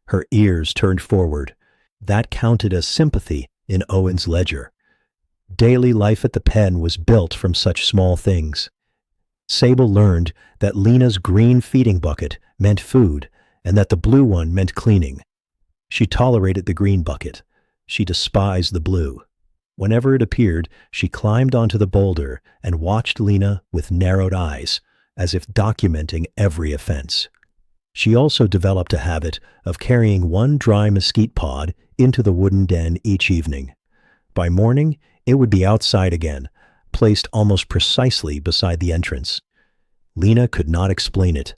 Her ears turned forward. That counted as sympathy in Owen's ledger. Daily life at the pen was built from such small things. Sable learned that Lena's green feeding bucket meant food and that the blue one meant cleaning. She tolerated the green bucket. She despised the blue. Whenever it appeared, she climbed onto the boulder and watched Lena with narrowed eyes, as if documenting every offense. She also developed a habit of carrying one dry mesquite pod into the wooden den each evening. By morning, it would be outside again, placed almost precisely beside the entrance. Lena could not explain it.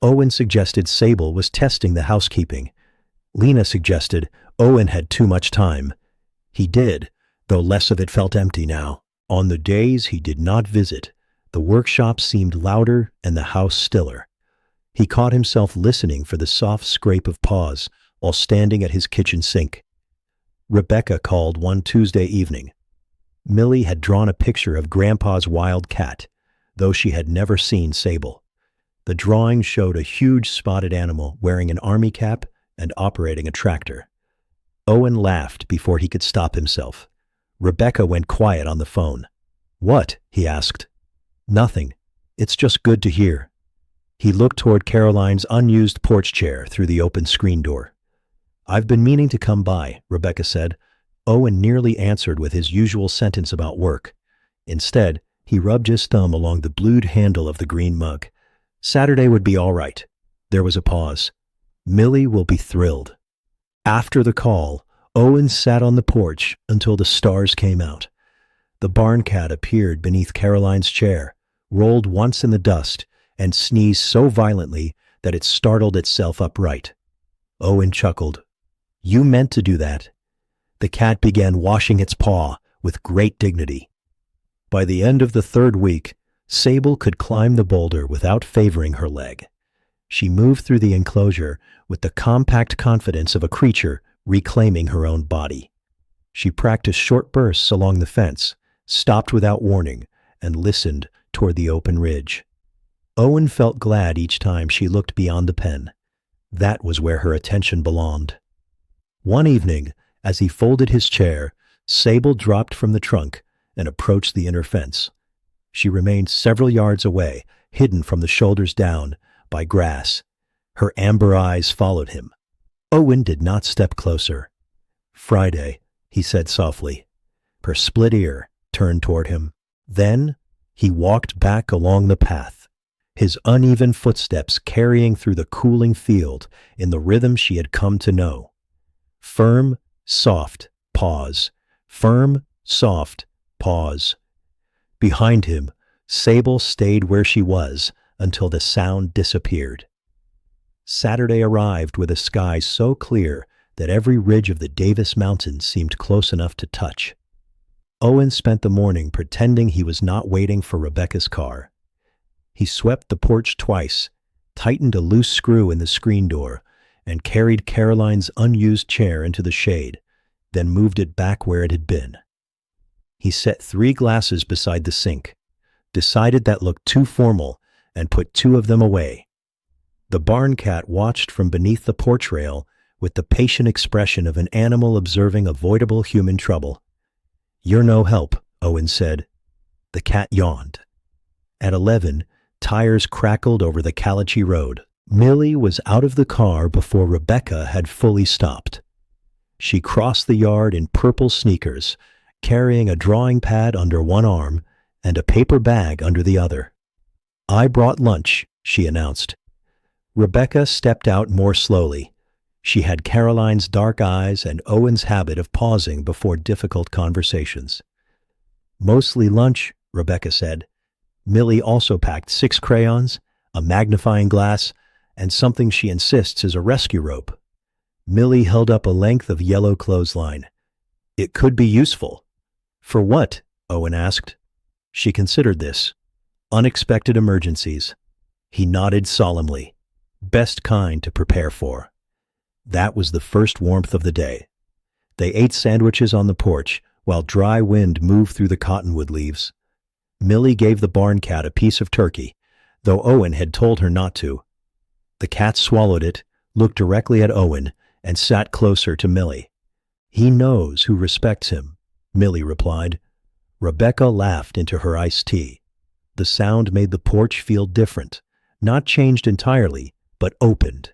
Owen suggested Sable was testing the housekeeping. Lena suggested Owen had too much time. He did, though less of it felt empty now. On the days he did not visit, the workshop seemed louder and the house stiller. He caught himself listening for the soft scrape of paws while standing at his kitchen sink. Rebecca called one Tuesday evening. Millie had drawn a picture of Grandpa's wild cat, though she had never seen Sable. The drawing showed a huge spotted animal wearing an army cap and operating a tractor. Owen laughed before he could stop himself. Rebecca went quiet on the phone. What? He asked. Nothing. It's just good to hear. He looked toward Caroline's unused porch chair through the open screen door. "I've been meaning to come by," Rebecca said. Owen nearly answered with his usual sentence about work. Instead, he rubbed his thumb along the blued handle of the green mug. "Saturday would be all right." There was a pause. "Millie will be thrilled." After the call, Owen sat on the porch until the stars came out. The barn cat appeared beneath Caroline's chair, rolled once in the dust, and sneezed so violently that it startled itself upright. Owen chuckled. "You meant to do that." The cat began washing its paw with great dignity. By the end of the third week, Sable could climb the boulder without favoring her leg. She moved through the enclosure with the compact confidence of a creature reclaiming her own body. She practiced short bursts along the fence, stopped without warning, and listened toward the open ridge. Owen felt glad each time she looked beyond the pen. That was where her attention belonged. One evening, as he folded his chair, Sable dropped from the trunk and approached the inner fence. She remained several yards away, hidden from the shoulders down by grass. Her amber eyes followed him. Owen did not step closer. "Friday," he said softly. Her split ear turned toward him. Then he walked back along the path, his uneven footsteps carrying through the cooling field in the rhythm she had come to know. Firm, soft, pause. Firm, soft, pause. Behind him, Sable stayed where she was until the sound disappeared. Saturday arrived with a sky so clear that every ridge of the Davis Mountains seemed close enough to touch. Owen spent the morning pretending he was not waiting for Rebecca's car. He swept the porch twice, tightened a loose screw in the screen door, and carried Caroline's unused chair into the shade, then moved it back where it had been. He set 3 glasses beside the sink, decided that looked too formal, and put 2 of them away. The barn cat watched from beneath the porch rail with the patient expression of an animal observing avoidable human trouble. "You're no help," Owen said. The cat yawned. At 11, tires crackled over the Kalachi Road. Millie was out of the car before Rebecca had fully stopped. She crossed the yard in purple sneakers, carrying a drawing pad under one arm and a paper bag under the other. "I brought lunch," she announced. Rebecca stepped out more slowly. She had Caroline's dark eyes and Owen's habit of pausing before difficult conversations. "Mostly lunch," Rebecca said. Millie also packed 6 crayons, a magnifying glass, and something she insists is a rescue rope. Millie held up a length of yellow clothesline. "It could be useful." "For what?" Owen asked. She considered this. Unexpected emergencies. He nodded solemnly. Best kind to prepare for. That was the first warmth of the day. They ate sandwiches on the porch while dry wind moved through the cottonwood leaves. Millie gave the barn cat a piece of turkey, though Owen had told her not to. The cat swallowed it, looked directly at Owen, and sat closer to Millie. "He knows who respects him," Millie replied. Rebecca laughed into her iced tea. The sound made the porch feel different, not changed entirely, but opened.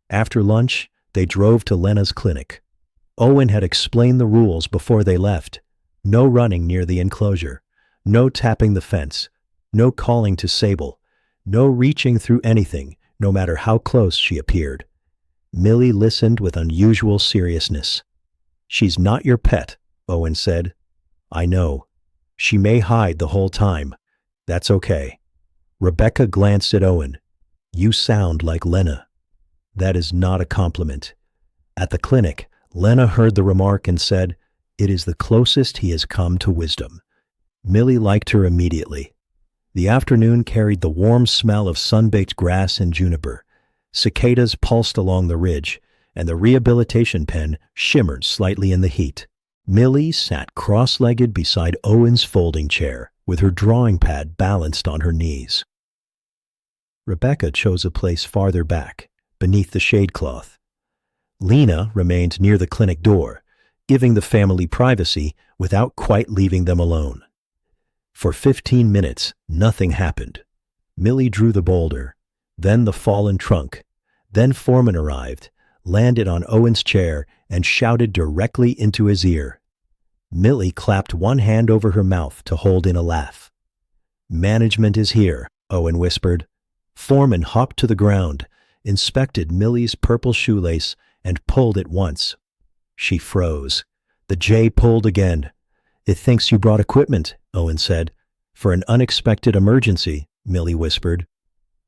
After lunch, they drove to Lena's clinic. Owen had explained the rules before they left. No running near the enclosure, no tapping the fence, no calling to Sable, no reaching through anything, no matter how close she appeared. Millie listened with unusual seriousness. "She's not your pet," Owen said. "I know. She may hide the whole time. That's okay." Rebecca glanced at Owen. "You sound like Lena." "That is not a compliment." At the clinic, Lena heard the remark and said, "It is the closest he has come to wisdom." Millie liked her immediately. The afternoon carried the warm smell of sun-baked grass and juniper. Cicadas pulsed along the ridge, and the rehabilitation pen shimmered slightly in the heat. Millie sat cross-legged beside Owen's folding chair, with her drawing pad balanced on her knees. Rebecca chose a place farther back, beneath the shade-cloth. Lena remained near the clinic door, giving the family privacy without quite leaving them alone. For 15 minutes, nothing happened. Millie drew the boulder, then the fallen trunk. Then Foreman arrived, landed on Owen's chair and shouted directly into his ear. Millie clapped one hand over her mouth to hold in a laugh. "Management is here," Owen whispered. Foreman hopped to the ground, inspected Millie's purple shoelace, and pulled it once. She froze. The J pulled again. "It thinks you brought equipment," Owen said. "For an unexpected emergency," Millie whispered.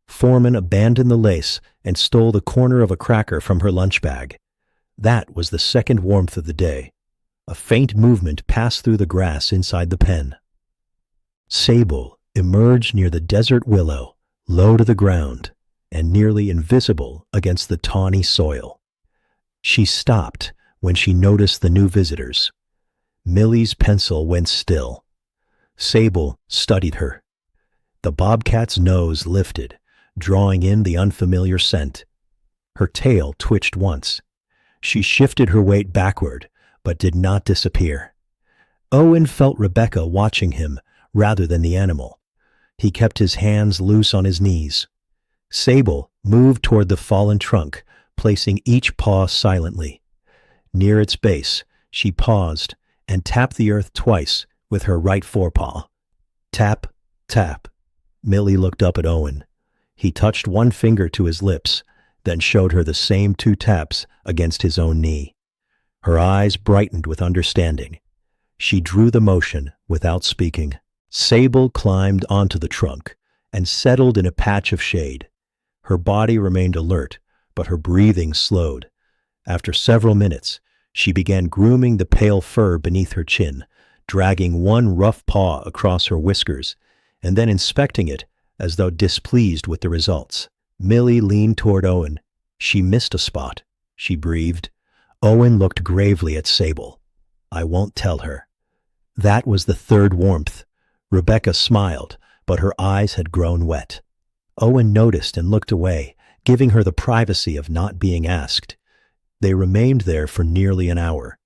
Foreman abandoned the lace and stole the corner of a cracker from her lunch bag. That was the second warmth of the day. A faint movement passed through the grass inside the pen. Sable emerged near the desert willow, low to the ground, and nearly invisible against the tawny soil. She stopped when she noticed the new visitors. Millie's pencil went still. Sable studied her. The bobcat's nose lifted, drawing in the unfamiliar scent. Her tail twitched once. She shifted her weight backward, but did not disappear. Owen felt Rebecca watching him rather than the animal. He kept his hands loose on his knees. Sable moved toward the fallen trunk, placing each paw silently. Near its base, she paused and tapped the earth twice with her right forepaw. Tap, tap. Millie looked up at Owen. He touched one finger to his lips, then showed her the same 2 taps against his own knee. Her eyes brightened with understanding. She drew the motion without speaking. Sable climbed onto the trunk and settled in a patch of shade. Her body remained alert, but her breathing slowed. After several minutes, she began grooming the pale fur beneath her chin, dragging one rough paw across her whiskers, and then inspecting it as though displeased with the results. Millie leaned toward Owen. "She missed a spot," she breathed. Owen looked gravely at Sable. "I won't tell her." That was the third warmth. Rebecca smiled, but her eyes had grown wet. Owen noticed and looked away, giving her the privacy of not being asked. They remained there for nearly an hour.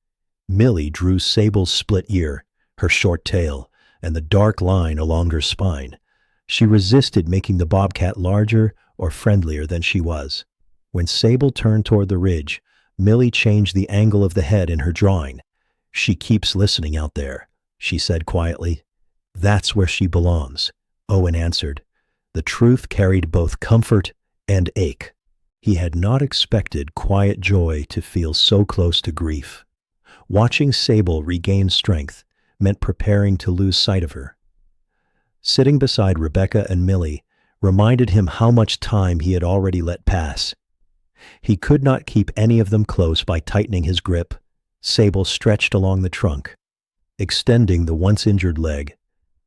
Millie drew Sable's split ear, her short tail, and the dark line along her spine. She resisted making the bobcat larger or friendlier than she was. When Sable turned toward the ridge, Millie changed the angle of the head in her drawing. "She keeps listening out there," she said quietly. "That's where she belongs," Owen answered. The truth carried both comfort and ache. He had not expected quiet joy to feel so close to grief. Watching Sable regain strength meant preparing to lose sight of her. Sitting beside Rebecca and Millie reminded him how much time he had already let pass. He could not keep any of them close by tightening his grip. Sable stretched along the trunk, extending the once-injured leg.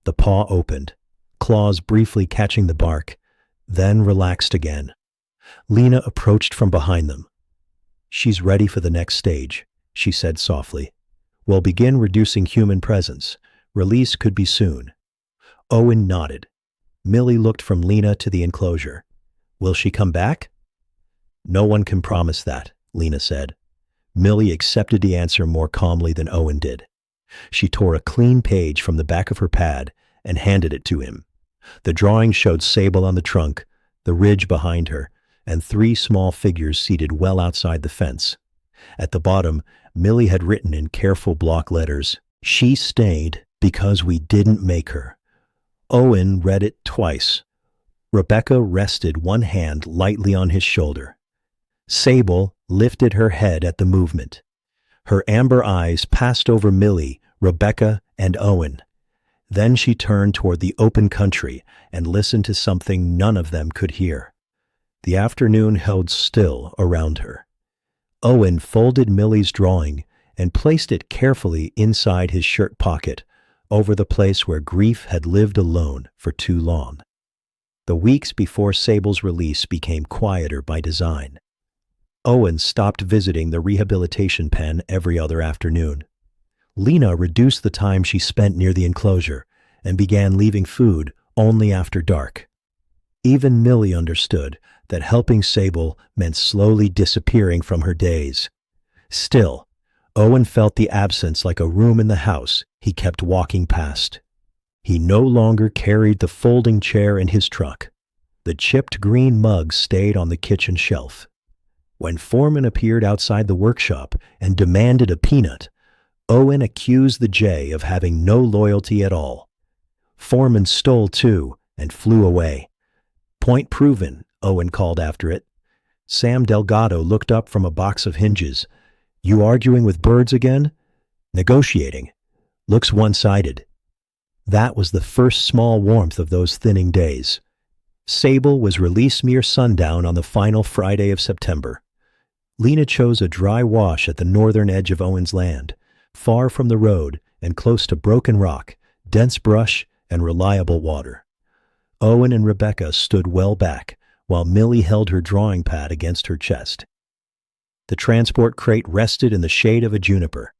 The paw opened, claws briefly catching the bark, then relaxed again. Lena approached from behind them. "She's ready for the next stage," she said softly. "We'll begin reducing human presence. Release could be soon." Owen nodded. Millie looked from Lena to the enclosure. "Will she come back?" "No one can promise that," Lena said. Millie accepted the answer more calmly than Owen did. She tore a clean page from the back of her pad and handed it to him. The drawing showed Sable on the trunk, the ridge behind her, and 3 small figures seated well outside the fence. At the bottom, Millie had written in careful block letters, "She stayed because we didn't make her." Owen read it twice. Rebecca rested one hand lightly on his shoulder. Sable lifted her head at the movement. Her amber eyes passed over Millie, Rebecca, and Owen. Then she turned toward the open country and listened to something none of them could hear. The afternoon held still around her. Owen folded Millie's drawing and placed it carefully inside his shirt pocket, over the place where grief had lived alone for too long. The weeks before Sable's release became quieter by design. Owen stopped visiting the rehabilitation pen every other afternoon. Lena reduced the time she spent near the enclosure and began leaving food only after dark. Even Millie understood that helping Sable meant slowly disappearing from her days. Still, Owen felt the absence like a room in the house he kept walking past. He no longer carried the folding chair in his truck. The chipped green mug stayed on the kitchen shelf. When Foreman appeared outside the workshop and demanded a peanut, Owen accused the jay of having no loyalty at all. Foreman stole too and flew away. "Point proven," Owen called after it. Sam Delgado looked up from a box of hinges. "You arguing with birds again?" "Negotiating. Looks one-sided." That was the first small warmth of those thinning days. Sable was released near sundown on the final Friday of September. Lena chose a dry wash at the northern edge of Owen's land, far from the road and close to broken rock, dense brush, and reliable water. Owen and Rebecca stood well back, while Millie held her drawing pad against her chest. The transport crate rested in the shade of a juniper.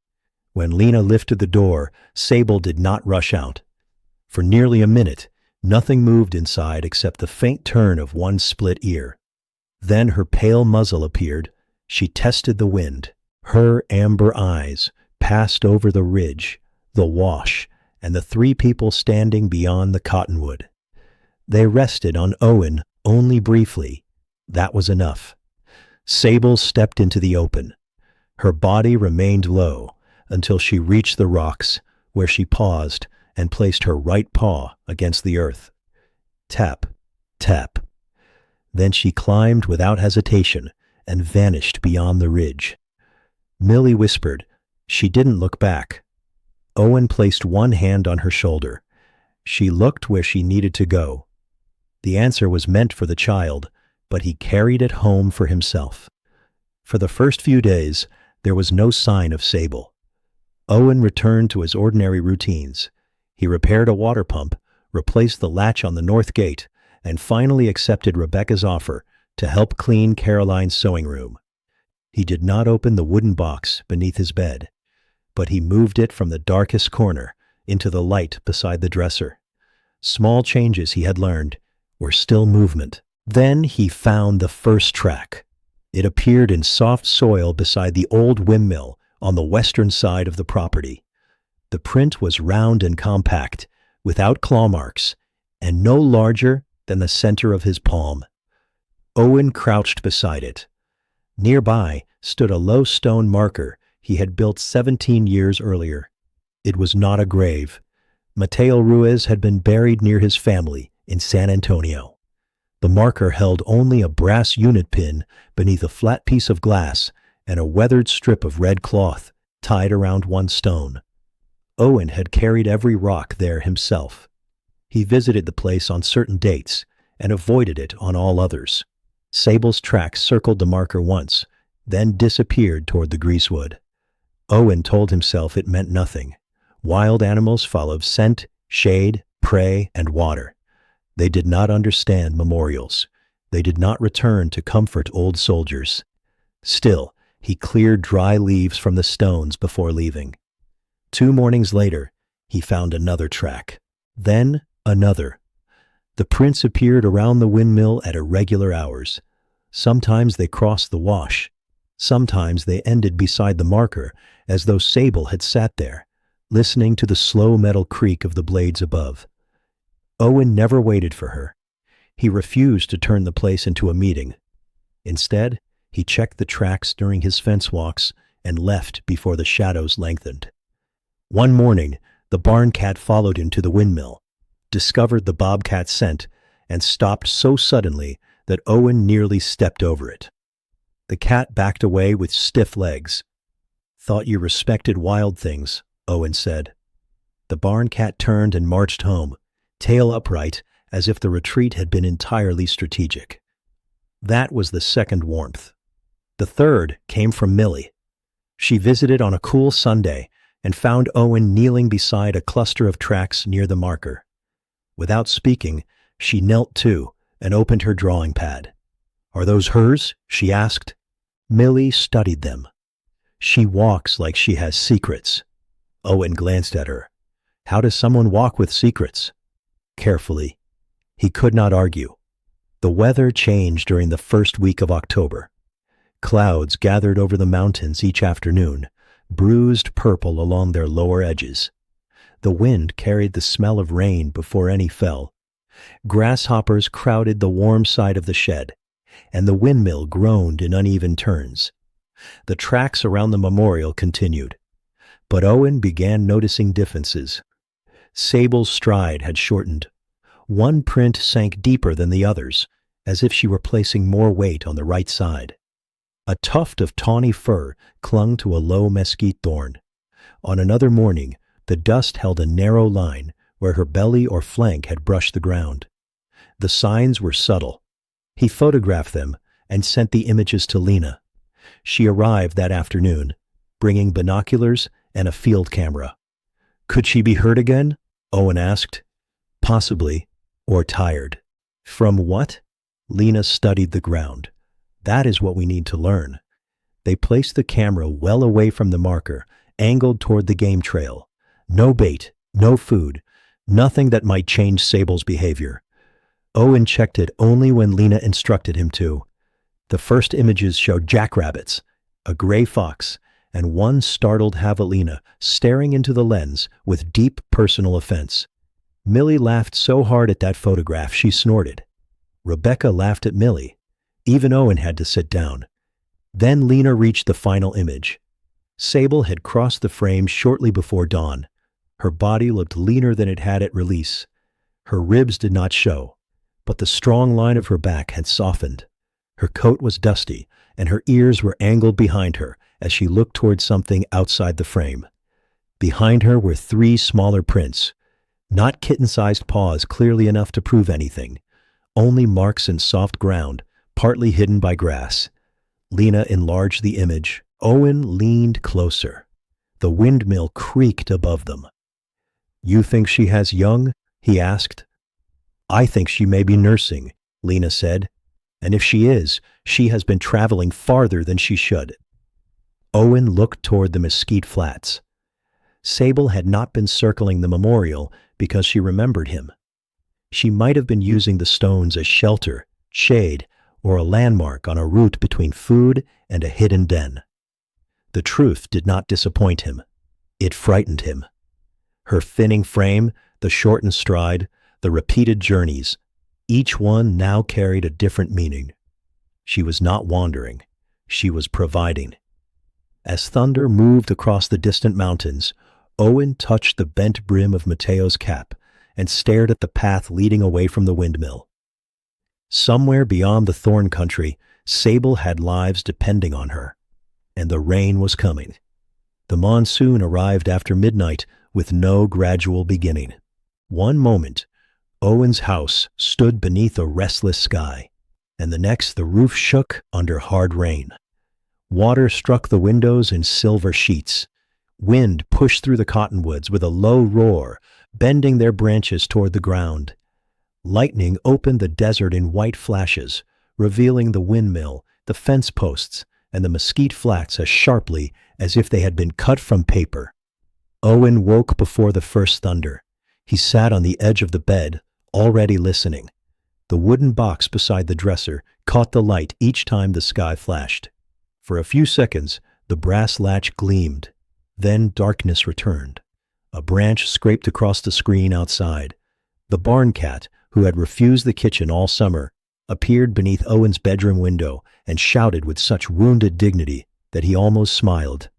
When Lena lifted the door, Sable did not rush out. For nearly a minute, nothing moved inside except the faint turn of one split ear. Then her pale muzzle appeared. She tested the wind. Her amber eyes passed over the ridge, the wash, and the three people standing beyond the cottonwood. They rested on Owen only briefly. That was enough. Sable stepped into the open. Her body remained low until she reached the rocks, where she paused and placed her right paw against the earth. Tap, tap. Then she climbed without hesitation and vanished beyond the ridge. Millie whispered. She didn't look back. Owen placed one hand on her shoulder. She looked where she needed to go. The answer was meant for the child, but he carried it home for himself. For the first few days, there was no sign of Sable. Owen returned to his ordinary routines. He repaired a water pump, replaced the latch on the north gate, and finally accepted Rebecca's offer to help clean Caroline's sewing room. He did not open the wooden box beneath his bed, but he moved it from the darkest corner into the light beside the dresser. Small changes, he had learned, were still movement. Then he found the first track. It appeared in soft soil beside the old windmill on the western side of the property. The print was round and compact, without claw marks, and no larger than the center of his palm. Owen crouched beside it. Nearby stood a low stone marker he had built 17 years earlier. It was not a grave. Mateo Ruiz had been buried near his family in San Antonio. The marker held only a brass unit pin beneath a flat piece of glass and a weathered strip of red cloth tied around one stone. Owen had carried every rock there himself. He visited the place on certain dates and avoided it on all others. Sable's tracks circled the marker once, then disappeared toward the greasewood. Owen told himself it meant nothing. Wild animals followed scent, shade, prey, and water. They did not understand memorials. They did not return to comfort old soldiers. Still, he cleared dry leaves from the stones before leaving. 2 mornings later, he found another track. Then another. The prints appeared around the windmill at irregular hours. Sometimes they crossed the wash. Sometimes they ended beside the marker, as though Sable had sat there, listening to the slow metal creak of the blades above. Owen never waited for her. He refused to turn the place into a meeting. Instead, he checked the tracks during his fence walks and left before the shadows lengthened. One morning, the barn cat followed him to the windmill, discovered the bobcat scent, and stopped so suddenly that Owen nearly stepped over it. The cat backed away with stiff legs. "Thought you respected wild things," Owen said. The barn cat turned and marched home, tail upright, as if the retreat had been entirely strategic. That was the second warmth. The third came from Millie. She visited on a cool Sunday and found Owen kneeling beside a cluster of tracks near the marker. Without speaking, she knelt too and opened her drawing pad. "Are those hers?" she asked. Millie studied them. "She walks like she has secrets." Owen glanced at her. "How does someone walk with secrets?" Carefully. He could not argue. The weather changed during the first week of October. Clouds gathered over the mountains each afternoon, bruised purple along their lower edges. The wind carried the smell of rain before any fell. Grasshoppers crowded the warm side of the shed, and the windmill groaned in uneven turns. The tracks around the memorial continued, but Owen began noticing differences. Sable's stride had shortened. One print sank deeper than the others, as if she were placing more weight on the right side. A tuft of tawny fur clung to a low mesquite thorn. On another morning, the dust held a narrow line where her belly or flank had brushed the ground. The signs were subtle. He photographed them and sent the images to Lena. She arrived that afternoon, bringing binoculars and a field camera. Could she be hurt again? Owen asked. Possibly, or tired. From what? Lena studied the ground. That is what we need to learn. They placed the camera well away from the marker, angled toward the game trail. No bait, no food, nothing that might change Sable's behavior. Owen checked it only when Lena instructed him to. The first images showed jackrabbits, a gray fox, and one startled javelina staring into the lens with deep personal offense. Millie laughed so hard at that photograph she snorted. Rebecca laughed at Millie. Even Owen had to sit down. Then Lena reached the final image. Sable had crossed the frame shortly before dawn. Her body looked leaner than it had at release. Her ribs did not show, but the strong line of her back had softened. Her coat was dusty, and her ears were angled behind her as she looked toward something outside the frame. Behind her were 3 smaller prints, not kitten-sized paws clearly enough to prove anything, only marks in soft ground, partly hidden by grass. Lena enlarged the image. Owen leaned closer. The windmill creaked above them. You think she has young? He asked. I think she may be nursing, Lena said. And if she is, she has been traveling farther than she should. Owen looked toward the Mesquite Flats. Sable had not been circling the memorial because she remembered him. She might have been using the stones as shelter, shade, or a landmark on a route between food and a hidden den. The truth did not disappoint him. It frightened him. Her thinning frame, the shortened stride, the repeated journeys, each one now carried a different meaning. She was not wandering. She was providing. As thunder moved across the distant mountains, Owen touched the bent brim of Mateo's cap and stared at the path leading away from the windmill. Somewhere beyond the thorn country, Sable had lives depending on her, and the rain was coming. The monsoon arrived after midnight with no gradual beginning. One moment, Owen's house stood beneath a restless sky, and the next the roof shook under hard rain. Water struck the windows in silver sheets. Wind pushed through the cottonwoods with a low roar, bending their branches toward the ground. Lightning opened the desert in white flashes, revealing the windmill, the fence posts, and the Mesquite Flats as sharply as if they had been cut from paper. Owen woke before the first thunder. He sat on the edge of the bed, already listening. The wooden box beside the dresser caught the light each time the sky flashed. For a few seconds, the brass latch gleamed. Then darkness returned. A branch scraped across the screen outside. The barn cat, who had refused the kitchen all summer, appeared beneath Owen's bedroom window and shouted with such wounded dignity that he almost smiled.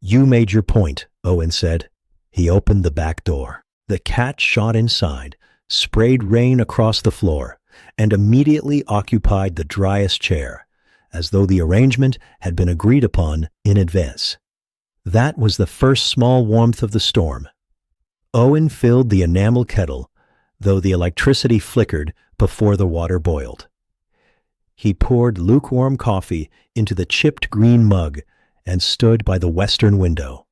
You made your point, Owen said. He opened the back door. The cat shot inside, sprayed rain across the floor, and immediately occupied the driest chair, as though the arrangement had been agreed upon in advance. That was the first small warmth of the storm. Owen filled the enamel kettle, though the electricity flickered before the water boiled. He poured lukewarm coffee into the chipped green mug and stood by the western window.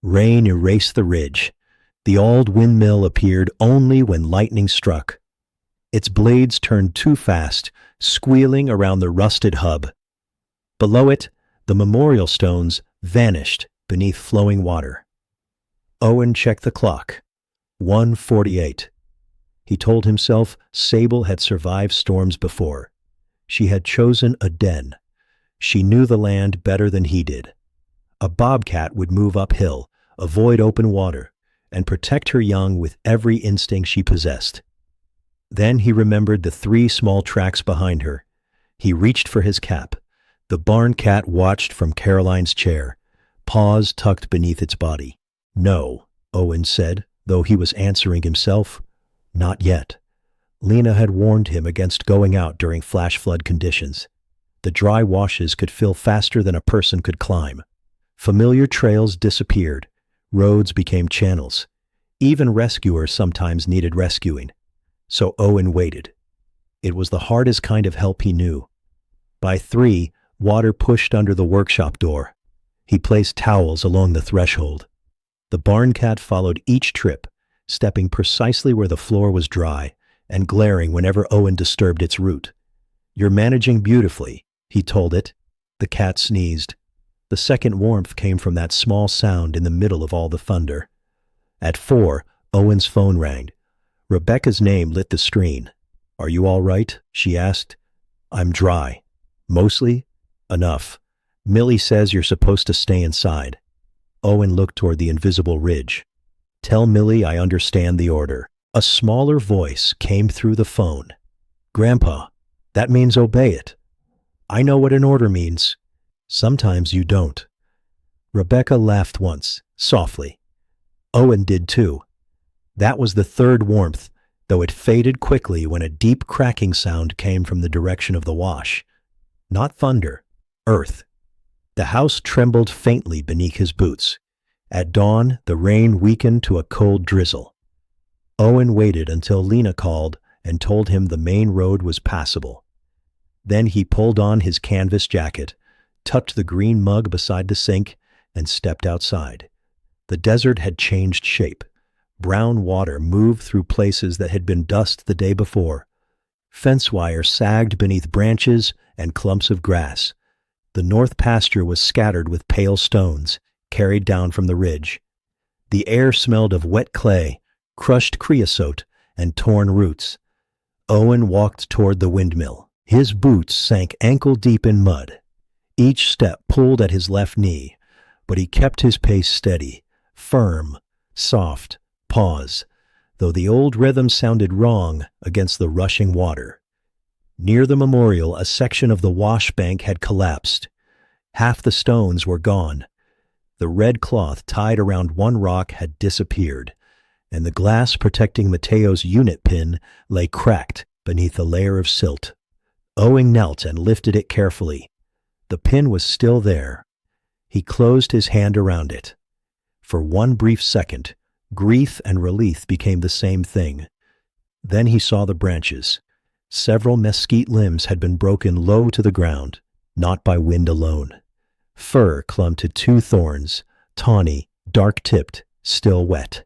Rain erased the ridge. The old windmill appeared only when lightning struck. Its blades turned too fast, squealing around the rusted hub. Below it, the memorial stones vanished beneath flowing water. Owen checked the clock. 1:48. He told himself Sable had survived storms before. She had chosen a den. She knew the land better than he did. A bobcat would move uphill, avoid open water, and protect her young with every instinct she possessed. Then he remembered the 3 small tracks behind her. He reached for his cap. The barn cat watched from Caroline's chair, paws tucked beneath its body. "No," Owen said, though he was answering himself. "Not yet." Lena had warned him against going out during flash flood conditions. The dry washes could fill faster than a person could climb. Familiar trails disappeared. Roads became channels. Even rescuers sometimes needed rescuing. So Owen waited. It was the hardest kind of help he knew. By 3, water pushed under the workshop door. He placed towels along the threshold. The barn cat followed each trip, stepping precisely where the floor was dry and glaring whenever Owen disturbed its route. "You're managing beautifully," he told it. The cat sneezed. The second warmth came from that small sound in the middle of all the thunder. At 4, Owen's phone rang. Rebecca's name lit the screen. "Are you all right?" she asked. "I'm dry." "Mostly?" "Enough. Millie says you're supposed to stay inside." Owen looked toward the invisible ridge. "Tell Millie I understand the order." A smaller voice came through the phone. "Grandpa, that means obey it." "I know what an order means." "Sometimes you don't." Rebecca laughed once, softly. Owen did too. That was the third warmth, though it faded quickly when a deep cracking sound came from the direction of the wash. Not thunder, earth. The house trembled faintly beneath his boots. At dawn, the rain weakened to a cold drizzle. Owen waited until Lena called and told him the main road was passable. Then he pulled on his canvas jacket, tucked the green mug beside the sink, and stepped outside. The desert had changed shape. Brown water moved through places that had been dust the day before. Fence wire sagged beneath branches and clumps of grass. The north pasture was scattered with pale stones, carried down from the ridge. The air smelled of wet clay, crushed creosote, and torn roots. Owen walked toward the windmill. His boots sank ankle-deep in mud. Each step pulled at his left knee, but he kept his pace steady, firm, soft, pause, though the old rhythm sounded wrong against the rushing water. Near the memorial, a section of the wash bank had collapsed. Half the stones were gone. The red cloth tied around one rock had disappeared, and the glass protecting Mateo's unit pin lay cracked beneath a layer of silt. Owen knelt and lifted it carefully. The pin was still there. He closed his hand around it. For one brief second, grief and relief became the same thing. Then he saw the branches. Several mesquite limbs had been broken low to the ground, not by wind alone. Fur clung to 2 thorns, tawny, dark-tipped, still wet.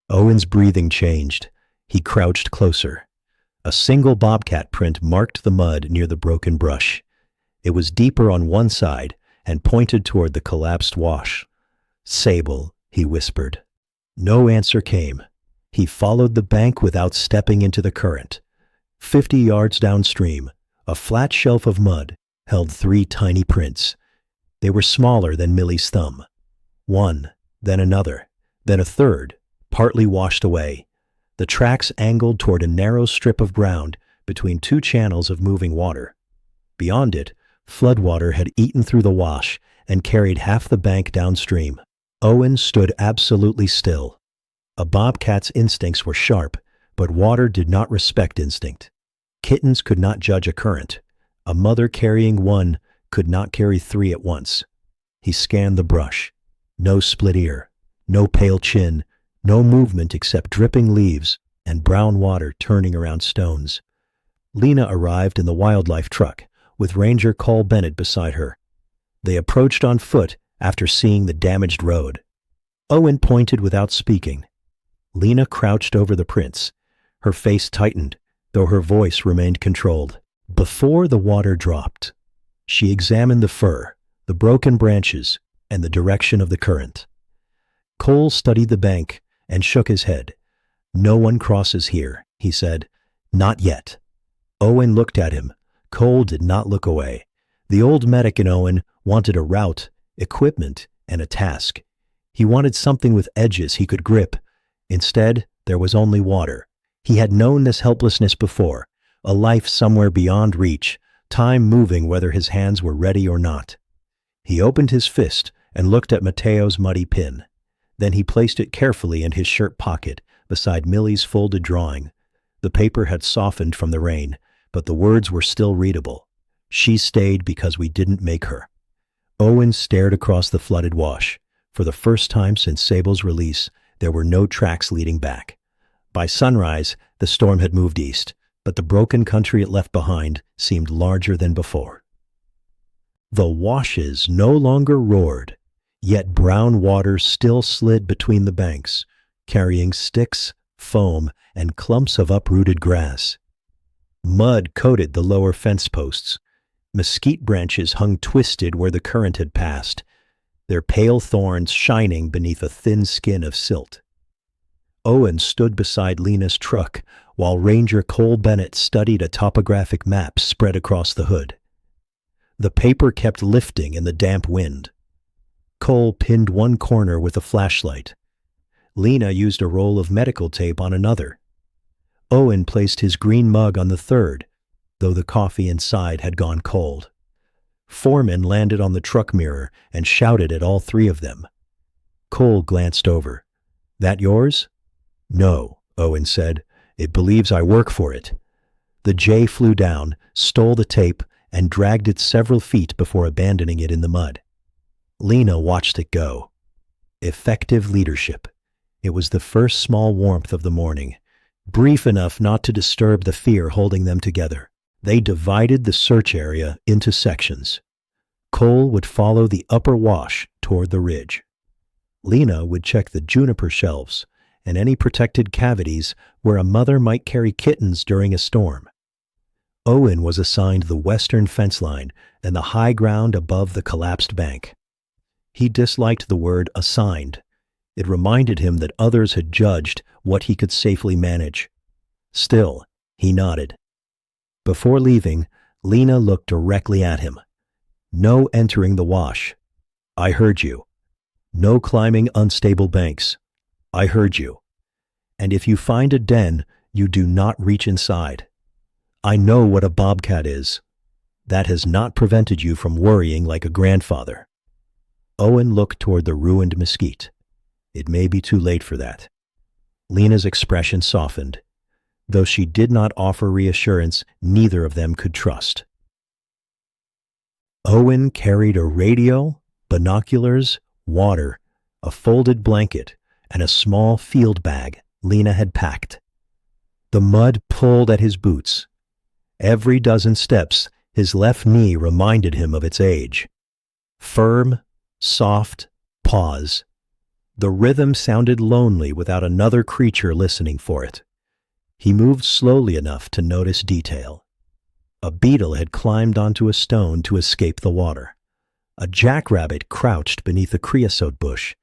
Owen's breathing changed. He crouched closer. A single bobcat print marked the mud near the broken brush. It was deeper on one side and pointed toward the collapsed wash. "Sable," he whispered. No answer came. He followed the bank without stepping into the current. 50 yards downstream, a flat shelf of mud held 3 tiny prints. They were smaller than Millie's thumb. One, then another, then a third, partly washed away. The tracks angled toward a narrow strip of ground between 2 channels of moving water. Beyond it, floodwater had eaten through the wash and carried half the bank downstream. Owen stood absolutely still. A bobcat's instincts were sharp, but water did not respect instinct. Kittens could not judge a current. A mother carrying one could not carry 3 at once. He scanned the brush. No split ear, no pale chin, no movement except dripping leaves and brown water turning around stones. Lena arrived in the wildlife truck, with Ranger Cole Bennett beside her. They approached on foot after seeing the damaged road. Owen pointed without speaking. Lena crouched over the prints. Her face tightened, though her voice remained controlled. Before the water dropped, she examined the fur, the broken branches, and the direction of the current. Cole studied the bank and shook his head. "No one crosses here," he said. "Not yet." Owen looked at him. Cole did not look away. The old medic in Owen wanted a route, equipment, and a task. He wanted something with edges he could grip. Instead, there was only water. He had known this helplessness before, a life somewhere beyond reach, time moving whether his hands were ready or not. He opened his fist and looked at Mateo's muddy pin. Then he placed it carefully in his shirt pocket beside Millie's folded drawing. The paper had softened from the rain, but the words were still readable. She stayed because we didn't make her. Owen stared across the flooded wash. For the first time since Sable's release, there were no tracks leading back. By sunrise, the storm had moved east, but the broken country it left behind seemed larger than before. The washes no longer roared, yet brown water still slid between the banks, carrying sticks, foam, and clumps of uprooted grass. Mud coated the lower fence posts. Mesquite branches hung twisted where the current had passed, their pale thorns shining beneath a thin skin of silt. Owen stood beside Lena's truck while Ranger Cole Bennett studied a topographic map spread across the hood. The paper kept lifting in the damp wind. Cole pinned one corner with a flashlight. Lena used a roll of medical tape on another. Owen placed his green mug on the third, though the coffee inside had gone cold. Foreman landed on the truck mirror and shouted at all three of them. Cole glanced over. "That yours?" "No," Owen said. "It believes I work for it." The jay flew down, stole the tape, and dragged it several feet before abandoning it in the mud. Lena watched it go. Effective leadership. It was the first small warmth of the morning, brief enough not to disturb the fear holding them together. They divided the search area into sections. Cole would follow the upper wash toward the ridge. Lena would check the juniper shelves and any protected cavities where a mother might carry kittens during a storm. Owen was assigned the western fence line and the high ground above the collapsed bank. He disliked the word assigned. It reminded him that others had judged what he could safely manage. Still, he nodded. Before leaving, Lena looked directly at him. "No entering the wash. I heard you. No climbing unstable banks. I heard you. And if you find a den, you do not reach inside. I know what a bobcat is. That has not prevented you from worrying like a grandfather." Owen looked toward the ruined mesquite. It may be too late for that. Lena's expression softened. Though she did not offer reassurance, neither of them could trust. Owen carried a radio, binoculars, water, a folded blanket, and a small field bag Lena had packed. The mud pulled at his boots. Every dozen steps, his left knee reminded him of its age. Firm, soft, pause. The rhythm sounded lonely without another creature listening for it. He moved slowly enough to notice detail. A beetle had climbed onto a stone to escape the water. A jackrabbit crouched beneath a creosote bush,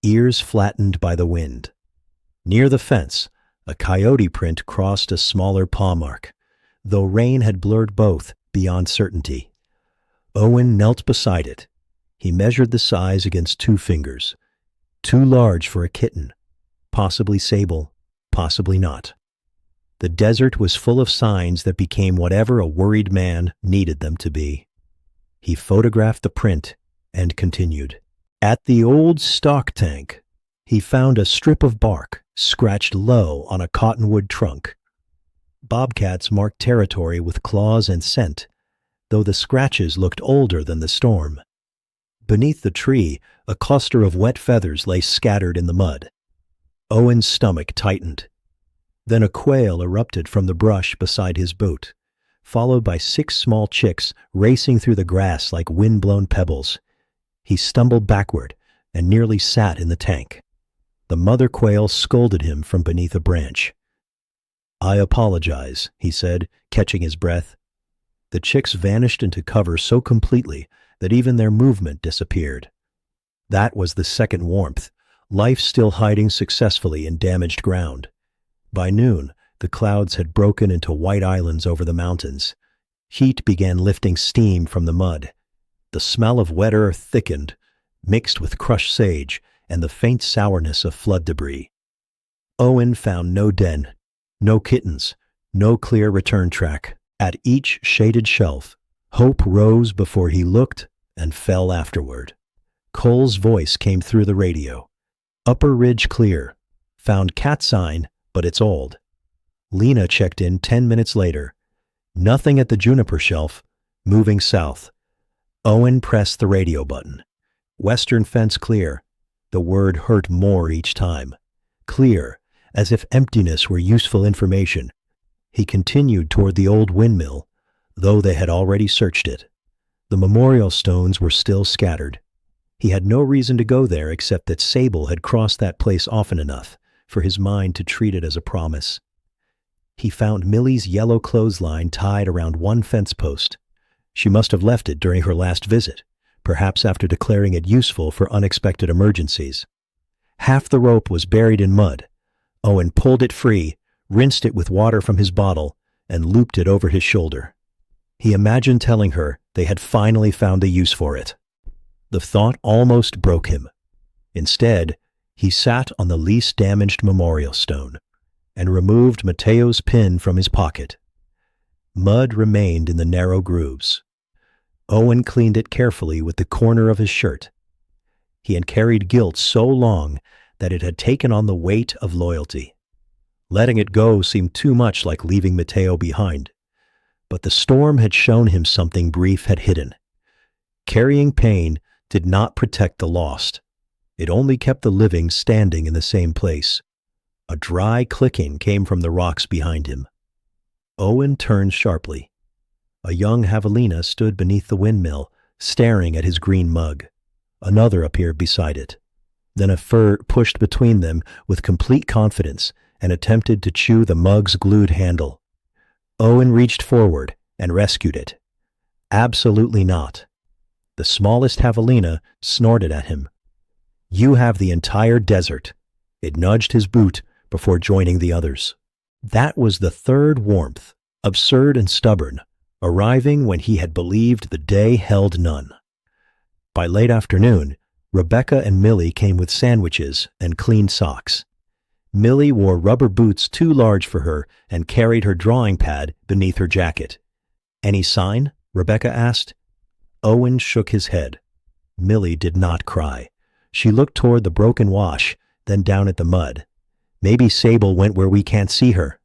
ears flattened by the wind. Near the fence, a coyote print crossed a smaller paw mark, though rain had blurred both beyond certainty. Owen knelt beside it. He measured the size against 2 fingers. Too large for a kitten. Possibly sable, possibly not. The desert was full of signs that became whatever a worried man needed them to be. He photographed the print and continued. At the old stock tank, he found a strip of bark scratched low on a cottonwood trunk. Bobcats marked territory with claws and scent, though the scratches looked older than the storm. Beneath the tree, a cluster of wet feathers lay scattered in the mud. Owen's stomach tightened. Then a quail erupted from the brush beside his boot, followed by 6 small chicks racing through the grass like wind-blown pebbles. He stumbled backward and nearly sat in the tank. The mother quail scolded him from beneath a branch. "I apologize," he said, catching his breath. The chicks vanished into cover so completely that even their movement disappeared. That was the second warmth, life still hiding successfully in damaged ground. By noon, the clouds had broken into white islands over the mountains. Heat began lifting steam from the mud. The smell of wet earth thickened, mixed with crushed sage and the faint sourness of flood debris. Owen found no den, no kittens, no clear return track. At each shaded shelf, Hope rose before he looked and fell afterward. Cole's voice came through the radio. Upper Ridge clear. Found cat sign, but it's old. Lena checked in 10 minutes later. Nothing at the juniper shelf. Moving south. Owen pressed the radio button. Western fence clear. The word hurt more each time. Clear, as if emptiness were useful information. He continued toward the old windmill, though they had already searched it. The memorial stones were still scattered. He had no reason to go there except that Sable had crossed that place often enough for his mind to treat it as a promise. He found Millie's yellow clothesline tied around one fence post. She must have left it during her last visit, perhaps after declaring it useful for unexpected emergencies. Half the rope was buried in mud. Owen pulled it free, rinsed it with water from his bottle, and looped it over his shoulder. He imagined telling her they had finally found a use for it. The thought almost broke him. Instead, he sat on the least damaged memorial stone and removed Mateo's pin from his pocket. Mud remained in the narrow grooves. Owen cleaned it carefully with the corner of his shirt. He had carried guilt so long that it had taken on the weight of loyalty. Letting it go seemed too much like leaving Mateo behind. But the storm had shown him something brief had hidden. Carrying pain did not protect the lost. It only kept the living standing in the same place. A dry clicking came from the rocks behind him. Owen turned sharply. A young javelina stood beneath the windmill, staring at his green mug. Another appeared beside it. Then a fur pushed between them with complete confidence and attempted to chew the mug's glued handle. Owen reached forward and rescued it. Absolutely not. The smallest javelina snorted at him. You have the entire desert. It nudged his boot before joining the others. That was the third warmth, absurd and stubborn, arriving when he had believed the day held none. By late afternoon, Rebecca and Millie came with sandwiches and clean socks. Millie wore rubber boots too large for her and carried her drawing pad beneath her jacket. Any sign? Rebecca asked. Owen shook his head. Millie did not cry. She looked toward the broken wash, then down at the mud. Maybe Sable went where we can't see her.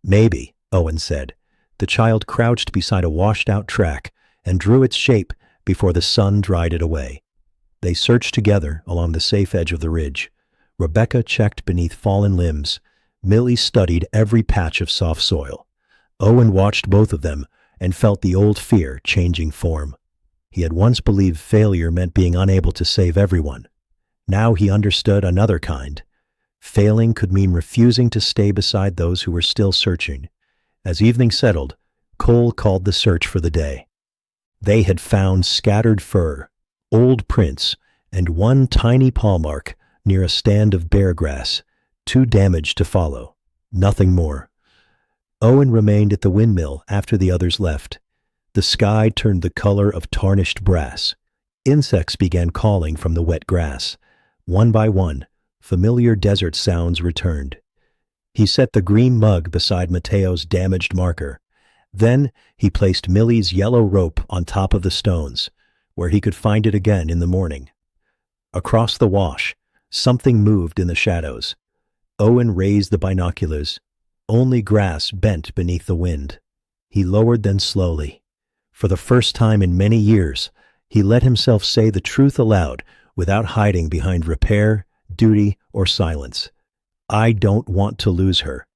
Maybe, Owen said. The child crouched beside a washed-out track and drew its shape before the sun dried it away. They searched together along the safe edge of the ridge. Rebecca checked beneath fallen limbs. Millie studied every patch of soft soil. Owen watched both of them and felt the old fear changing form. He had once believed failure meant being unable to save everyone. Now he understood another kind. Failing could mean refusing to stay beside those who were still searching. As evening settled, Cole called the search for the day. They had found scattered fur, old prints, and one tiny paw mark near a stand of bear grass, too damaged to follow. Nothing more. Owen remained at the windmill after the others left. The sky turned the color of tarnished brass. Insects began calling from the wet grass. One by one, familiar desert sounds returned. He set the green mug beside Mateo's damaged marker. Then he placed Millie's yellow rope on top of the stones, where he could find it again in the morning. Across the wash, something moved in the shadows. Owen raised the binoculars. Only grass bent beneath the wind. He lowered them slowly. For the first time in many years, he let himself say the truth aloud without hiding behind repair, duty, or silence. I don't want to lose her.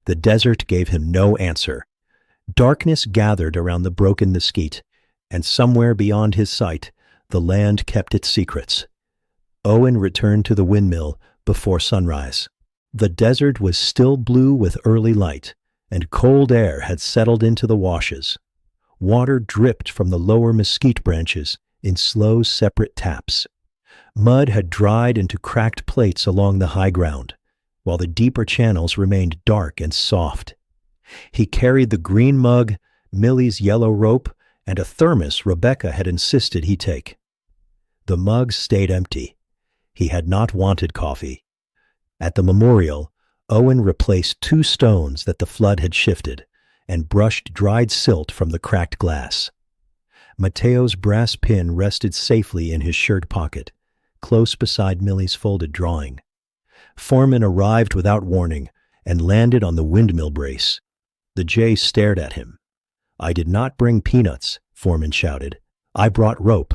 The desert gave him no answer. Darkness gathered around the broken mesquite, and somewhere beyond his sight, the land kept its secrets. Owen returned to the windmill before sunrise. The desert was still blue with early light, and cold air had settled into the washes. Water dripped from the lower mesquite branches in slow, separate taps. Mud had dried into cracked plates along the high ground, while the deeper channels remained dark and soft. He carried the green mug, Millie's yellow rope, and a thermos Rebecca had insisted he take. The mug stayed empty. He had not wanted coffee. At the memorial, Owen replaced 2 stones that the flood had shifted and brushed dried silt from the cracked glass. Mateo's brass pin rested safely in his shirt pocket, close beside Millie's folded drawing. Foreman arrived without warning and landed on the windmill brace. The Jay stared at him. "I did not bring peanuts," Foreman shouted. "I brought rope."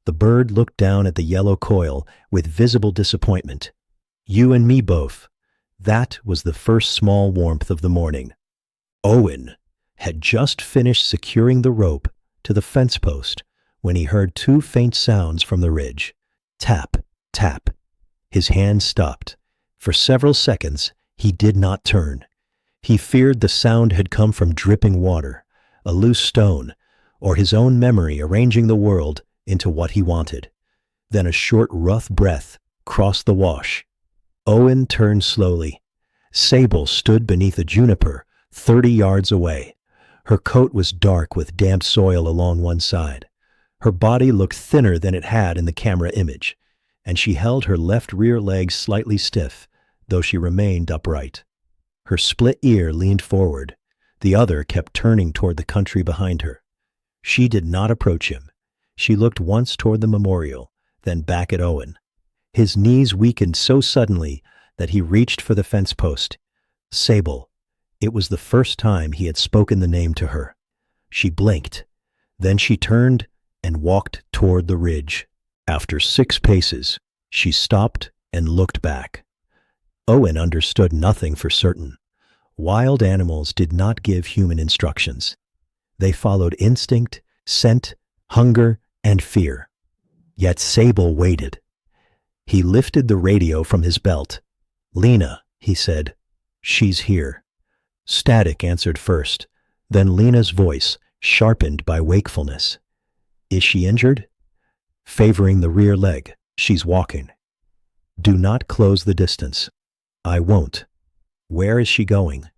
The bird looked down at the yellow coil with visible disappointment. "You and me both." That was the first small warmth of the morning. Owen had just finished securing the rope to the fence post when he heard two faint sounds from the ridge. Tap, tap. His hand stopped. For several seconds, he did not turn. He feared the sound had come from dripping water, a loose stone, or his own memory arranging the world into what he wanted. Then a short, rough breath crossed the wash. Owen turned slowly. Sable stood beneath a juniper 30 yards away. Her coat was dark with damp soil along one side. Her body looked thinner than it had in the camera image, and she held her left rear leg slightly stiff, though she remained upright. Her split ear leaned forward. The other kept turning toward the country behind her. She did not approach him. She looked once toward the memorial, then back at Owen. His knees weakened so suddenly that he reached for the fence post. Sable. It was the first time he had spoken the name to her. She blinked. Then she turned and walked toward the ridge. After 6 paces, she stopped and looked back. Owen understood nothing for certain. Wild animals did not give human instructions. They followed instinct, scent, hunger, and fear. Yet Sable waited. He lifted the radio from his belt. "Lena," he said. "She's here." Static answered first, then Lena's voice, sharpened by wakefulness. "Is she injured?" "Favoring the rear leg. She's walking." "Do not close the distance." "I won't." "Where is she going?"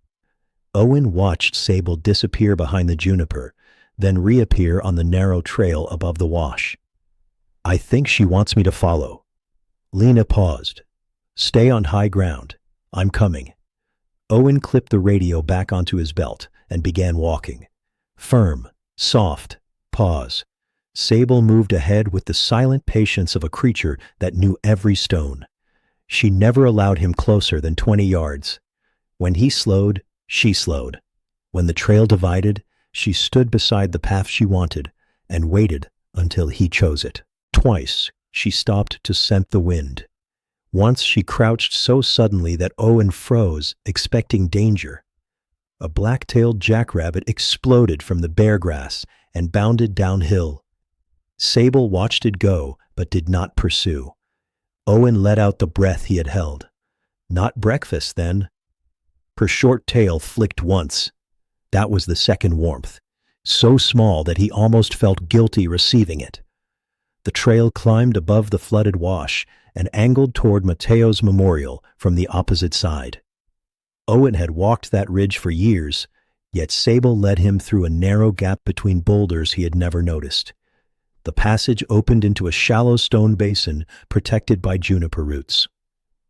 Owen watched Sable disappear behind the juniper, then reappear on the narrow trail above the wash. "I think she wants me to follow." Lena paused. "Stay on high ground. I'm coming." Owen clipped the radio back onto his belt and began walking. Firm, soft, pause. Sable moved ahead with the silent patience of a creature that knew every stone. She never allowed him closer than 20 yards. When he slowed, she slowed. When the trail divided, she stood beside the path she wanted and waited until he chose it. Twice, she stopped to scent the wind. Once she crouched so suddenly that Owen froze, expecting danger. A black-tailed jackrabbit exploded from the bare grass and bounded downhill. Sable watched it go, but did not pursue. Owen let out the breath he had held. Not breakfast, then. Her short tail flicked once. That was the second warmth, so small that he almost felt guilty receiving it. The trail climbed above the flooded wash and angled toward Mateo's memorial from the opposite side. Owen had walked that ridge for years, yet Sable led him through a narrow gap between boulders he had never noticed. The passage opened into a shallow stone basin protected by juniper roots.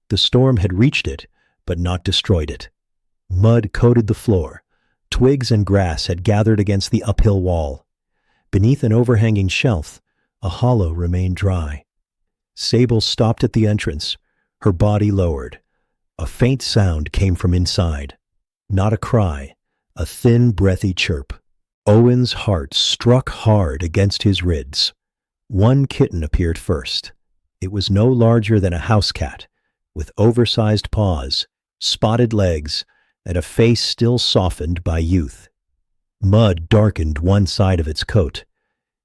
The storm had reached it, but not destroyed it. Mud coated the floor. Twigs and grass had gathered against the uphill wall. Beneath an overhanging shelf, a hollow remained dry. Sable stopped at the entrance, her body lowered. A faint sound came from inside. Not a cry, a thin, breathy chirp. Owen's heart struck hard against his ribs. One kitten appeared first. It was no larger than a house cat, with oversized paws, spotted legs, and a face still softened by youth. Mud darkened one side of its coat.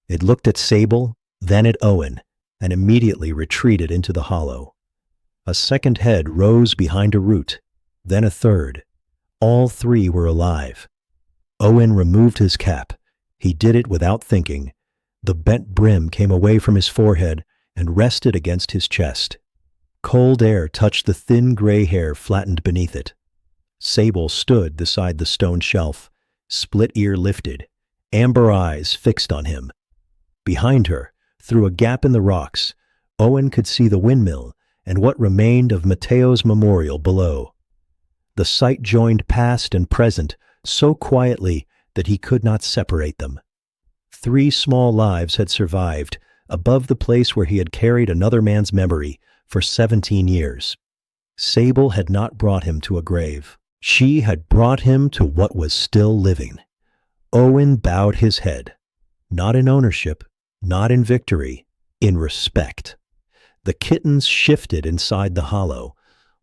It looked at Sable, then at Owen, and immediately retreated into the hollow. A second head rose behind a root, then a third. All 3 were alive. Owen removed his cap. He did it without thinking. The bent brim came away from his forehead and rested against his chest. Cold air touched the thin gray hair flattened beneath it. Sable stood beside the stone shelf, split ear lifted, amber eyes fixed on him. Behind her, through a gap in the rocks, Owen could see the windmill and what remained of Mateo's memorial below. The sight joined past and present so quietly that he could not separate them. 3 small lives had survived, above the place where he had carried another man's memory for 17 years. Sable had not brought him to a grave. She had brought him to what was still living. Owen bowed his head, not in ownership, not in victory, in respect. The kittens shifted inside the hollow.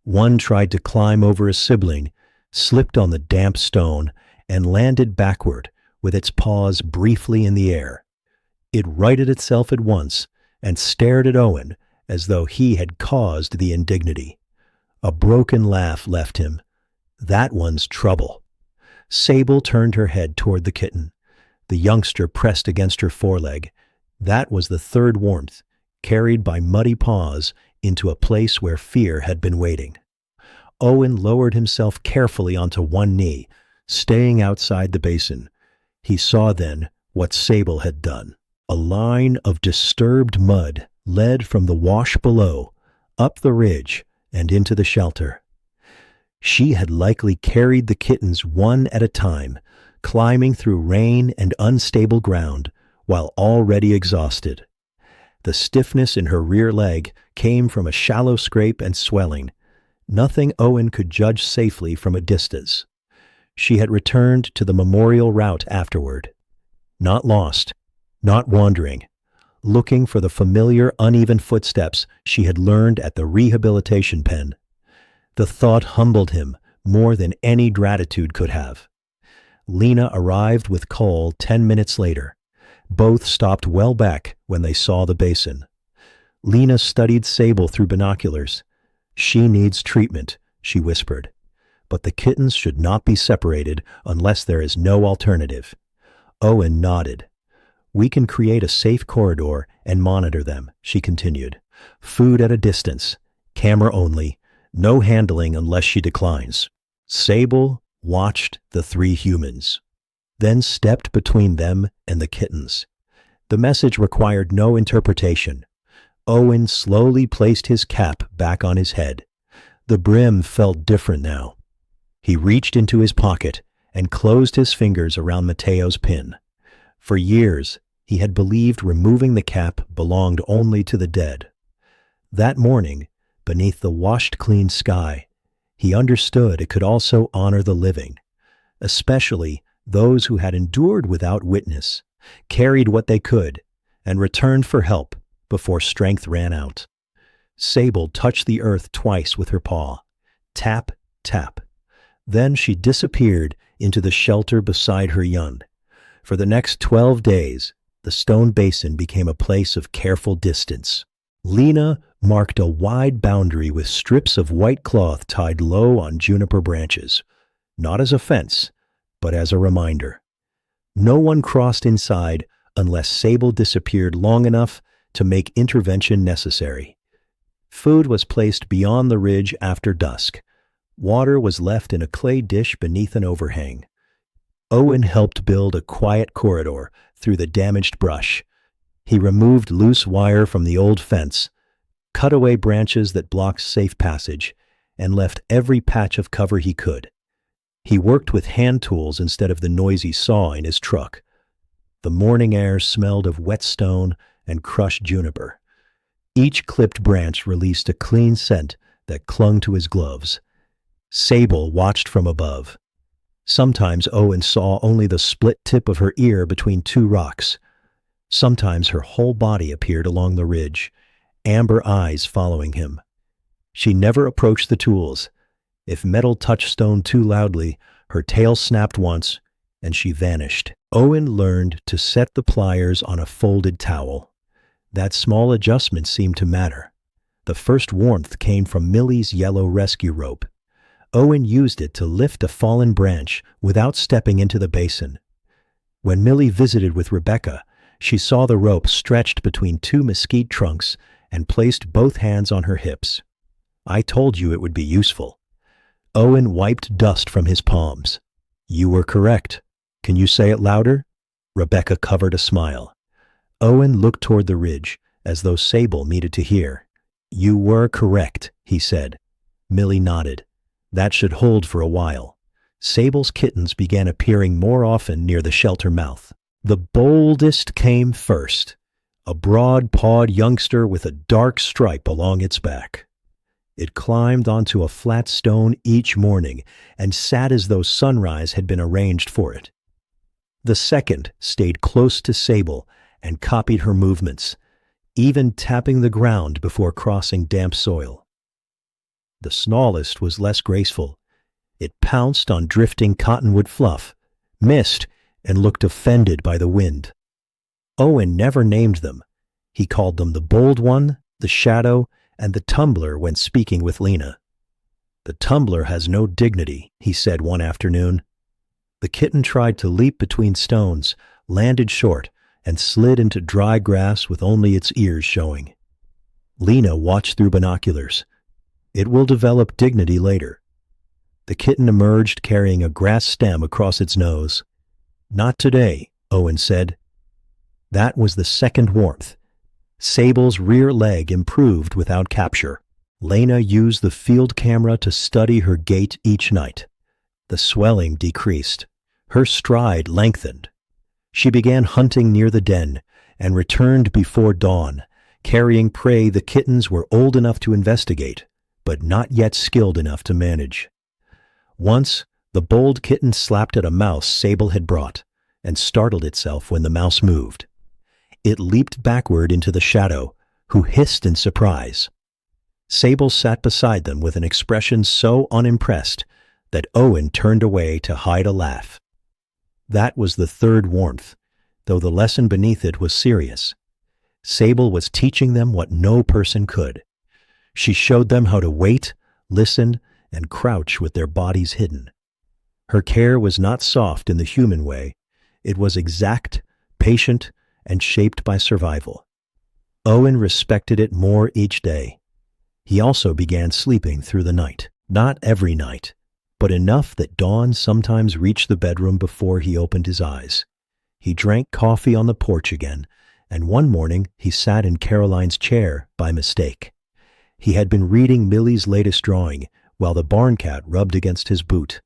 One tried to climb over a sibling, slipped on the damp stone, and landed backward, with its paws briefly in the air. It righted itself at once and stared at Owen as though he had caused the indignity. A broken laugh left him. That one's trouble. Sable turned her head toward the kitten. The youngster pressed against her foreleg. That was the third warmth, carried by muddy paws into a place where fear had been waiting. Owen lowered himself carefully onto one knee, staying outside the basin. He saw then what Sable had done. A line of disturbed mud led from the wash below, up the ridge, and into the shelter. She had likely carried the kittens one at a time, climbing through rain and unstable ground, while already exhausted. The stiffness in her rear leg came from a shallow scrape and swelling, nothing Owen could judge safely from a distance. She had returned to the memorial route afterward. Not lost, not wandering, looking for the familiar uneven footsteps she had learned at the rehabilitation pen. The thought humbled him more than any gratitude could have. Lena arrived with Cole 10 minutes later. Both stopped well back when they saw the basin. Lena studied Sable through binoculars. "She needs treatment," she whispered. "But the kittens should not be separated unless there is no alternative." Owen nodded. "We can create a safe corridor and monitor them," she continued. "Food at a distance, camera only, no handling unless she declines." Sable watched the 3 humans, then stepped between them and the kittens. The message required no interpretation. Owen slowly placed his cap back on his head. The brim felt different now. He reached into his pocket and closed his fingers around Mateo's pin. For years, he had believed removing the cap belonged only to the dead. That morning, beneath the washed-clean sky, he understood it could also honor the living, especially those who had endured without witness, carried what they could, and returned for help before strength ran out. Sable touched the earth twice with her paw. Tap, tap. Then she disappeared into the shelter beside her young. For the next 12 days, the stone basin became a place of careful distance. Lena marked a wide boundary with strips of white cloth tied low on juniper branches, not as a fence, but as a reminder. No one crossed inside unless Sable disappeared long enough to make intervention necessary. Food was placed beyond the ridge after dusk. Water was left in a clay dish beneath an overhang. Owen helped build a quiet corridor through the damaged brush. He removed loose wire from the old fence, cut away branches that blocked safe passage, and left every patch of cover he could. He worked with hand tools instead of the noisy saw in his truck. The morning air smelled of wet stone and crushed juniper. Each clipped branch released a clean scent that clung to his gloves. Sable watched from above. Sometimes Owen saw only the split tip of her ear between 2 rocks. Sometimes her whole body appeared along the ridge, amber eyes following him. She never approached the tools. If metal touched stone too loudly, her tail snapped once, and she vanished. Owen learned to set the pliers on a folded towel. That small adjustment seemed to matter. The first warmth came from Millie's yellow rescue rope. Owen used it to lift a fallen branch without stepping into the basin. When Millie visited with Rebecca, she saw the rope stretched between 2 mesquite trunks and placed both hands on her hips. "I told you it would be useful." Owen wiped dust from his palms. "You were correct. Can you say it louder?" Rebecca covered a smile. Owen looked toward the ridge, as though Sable needed to hear. "You were correct," he said. Millie nodded. That should hold for a while. Sable's kittens began appearing more often near the shelter mouth. The boldest came first, a broad-pawed youngster with a dark stripe along its back. It climbed onto a flat stone each morning and sat as though sunrise had been arranged for it. The second stayed close to Sable and copied her movements, even tapping the ground before crossing damp soil. The smallest was less graceful. It pounced on drifting cottonwood fluff, missed, and looked offended by the wind. Owen never named them. He called them the bold one, the shadow, and the tumbler when speaking with Lena. "The tumbler has no dignity," he said one afternoon. The kitten tried to leap between stones, landed short, and slid into dry grass with only its ears showing. Lena watched through binoculars. "It will develop dignity later." The kitten emerged carrying a grass stem across its nose. "Not today," Owen said. That was the second warmth. Sable's rear leg improved without capture. Lena used the field camera to study her gait each night. The swelling decreased. Her stride lengthened. She began hunting near the den and returned before dawn, carrying prey the kittens were old enough to investigate, but not yet skilled enough to manage. Once, the bold kitten slapped at a mouse Sable had brought and startled itself when the mouse moved. It leaped backward into the shadow, who hissed in surprise. Sable sat beside them with an expression so unimpressed that Owen turned away to hide a laugh. That was the third warmth, though the lesson beneath it was serious. Sable was teaching them what no person could. She showed them how to wait, listen, and crouch with their bodies hidden. Her care was not soft in the human way. It was exact, patient, and shaped by survival. Owen respected it more each day. He also began sleeping through the night. Not every night, but enough that dawn sometimes reached the bedroom before he opened his eyes. He drank coffee on the porch again, and one morning he sat in Caroline's chair by mistake. He had been reading Millie's latest drawing while the barn cat rubbed against his boot.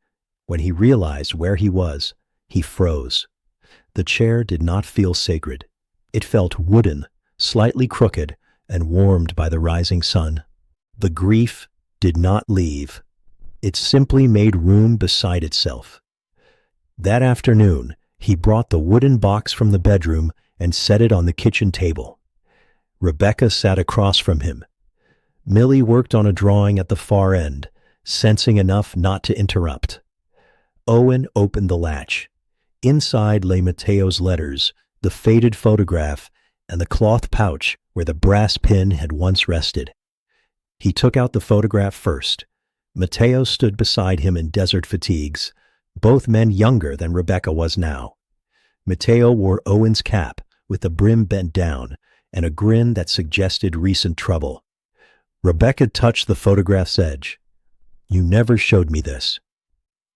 When he realized where he was, he froze. The chair did not feel sacred. It felt wooden, slightly crooked, and warmed by the rising sun. The grief did not leave. It simply made room beside itself. That afternoon, he brought the wooden box from the bedroom and set it on the kitchen table. Rebecca sat across from him. Millie worked on a drawing at the far end, sensing enough not to interrupt. Owen opened the latch. Inside lay Mateo's letters, the faded photograph, and the cloth pouch where the brass pin had once rested. He took out the photograph first. Mateo stood beside him in desert fatigues, both men younger than Rebecca was now. Mateo wore Owen's cap, with the brim bent down, and a grin that suggested recent trouble. Rebecca touched the photograph's edge. "You never showed me this."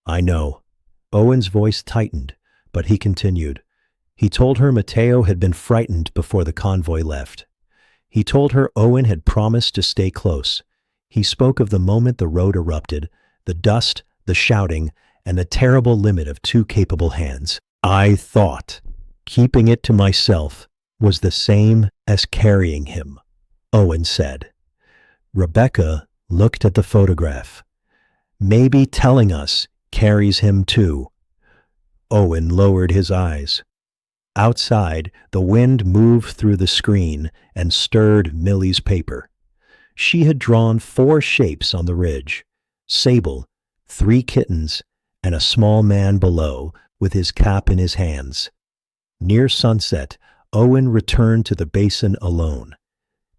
"I know." Owen's voice tightened, but he continued. He told her Mateo had been frightened before the convoy left. He told her Owen had promised to stay close. He spoke of the moment the road erupted, the dust, the shouting, and the terrible limit of two capable hands. "I thought keeping it to myself was the same as carrying him," Owen said. Rebecca looked at the photograph. "Maybe telling us carries him too." Owen lowered his eyes. Outside, the wind moved through the screen and stirred Millie's paper. She had drawn 4 shapes on the ridge: Sable, 3 kittens, and a small man below with his cap in his hands. Near sunset, Owen returned to the basin alone.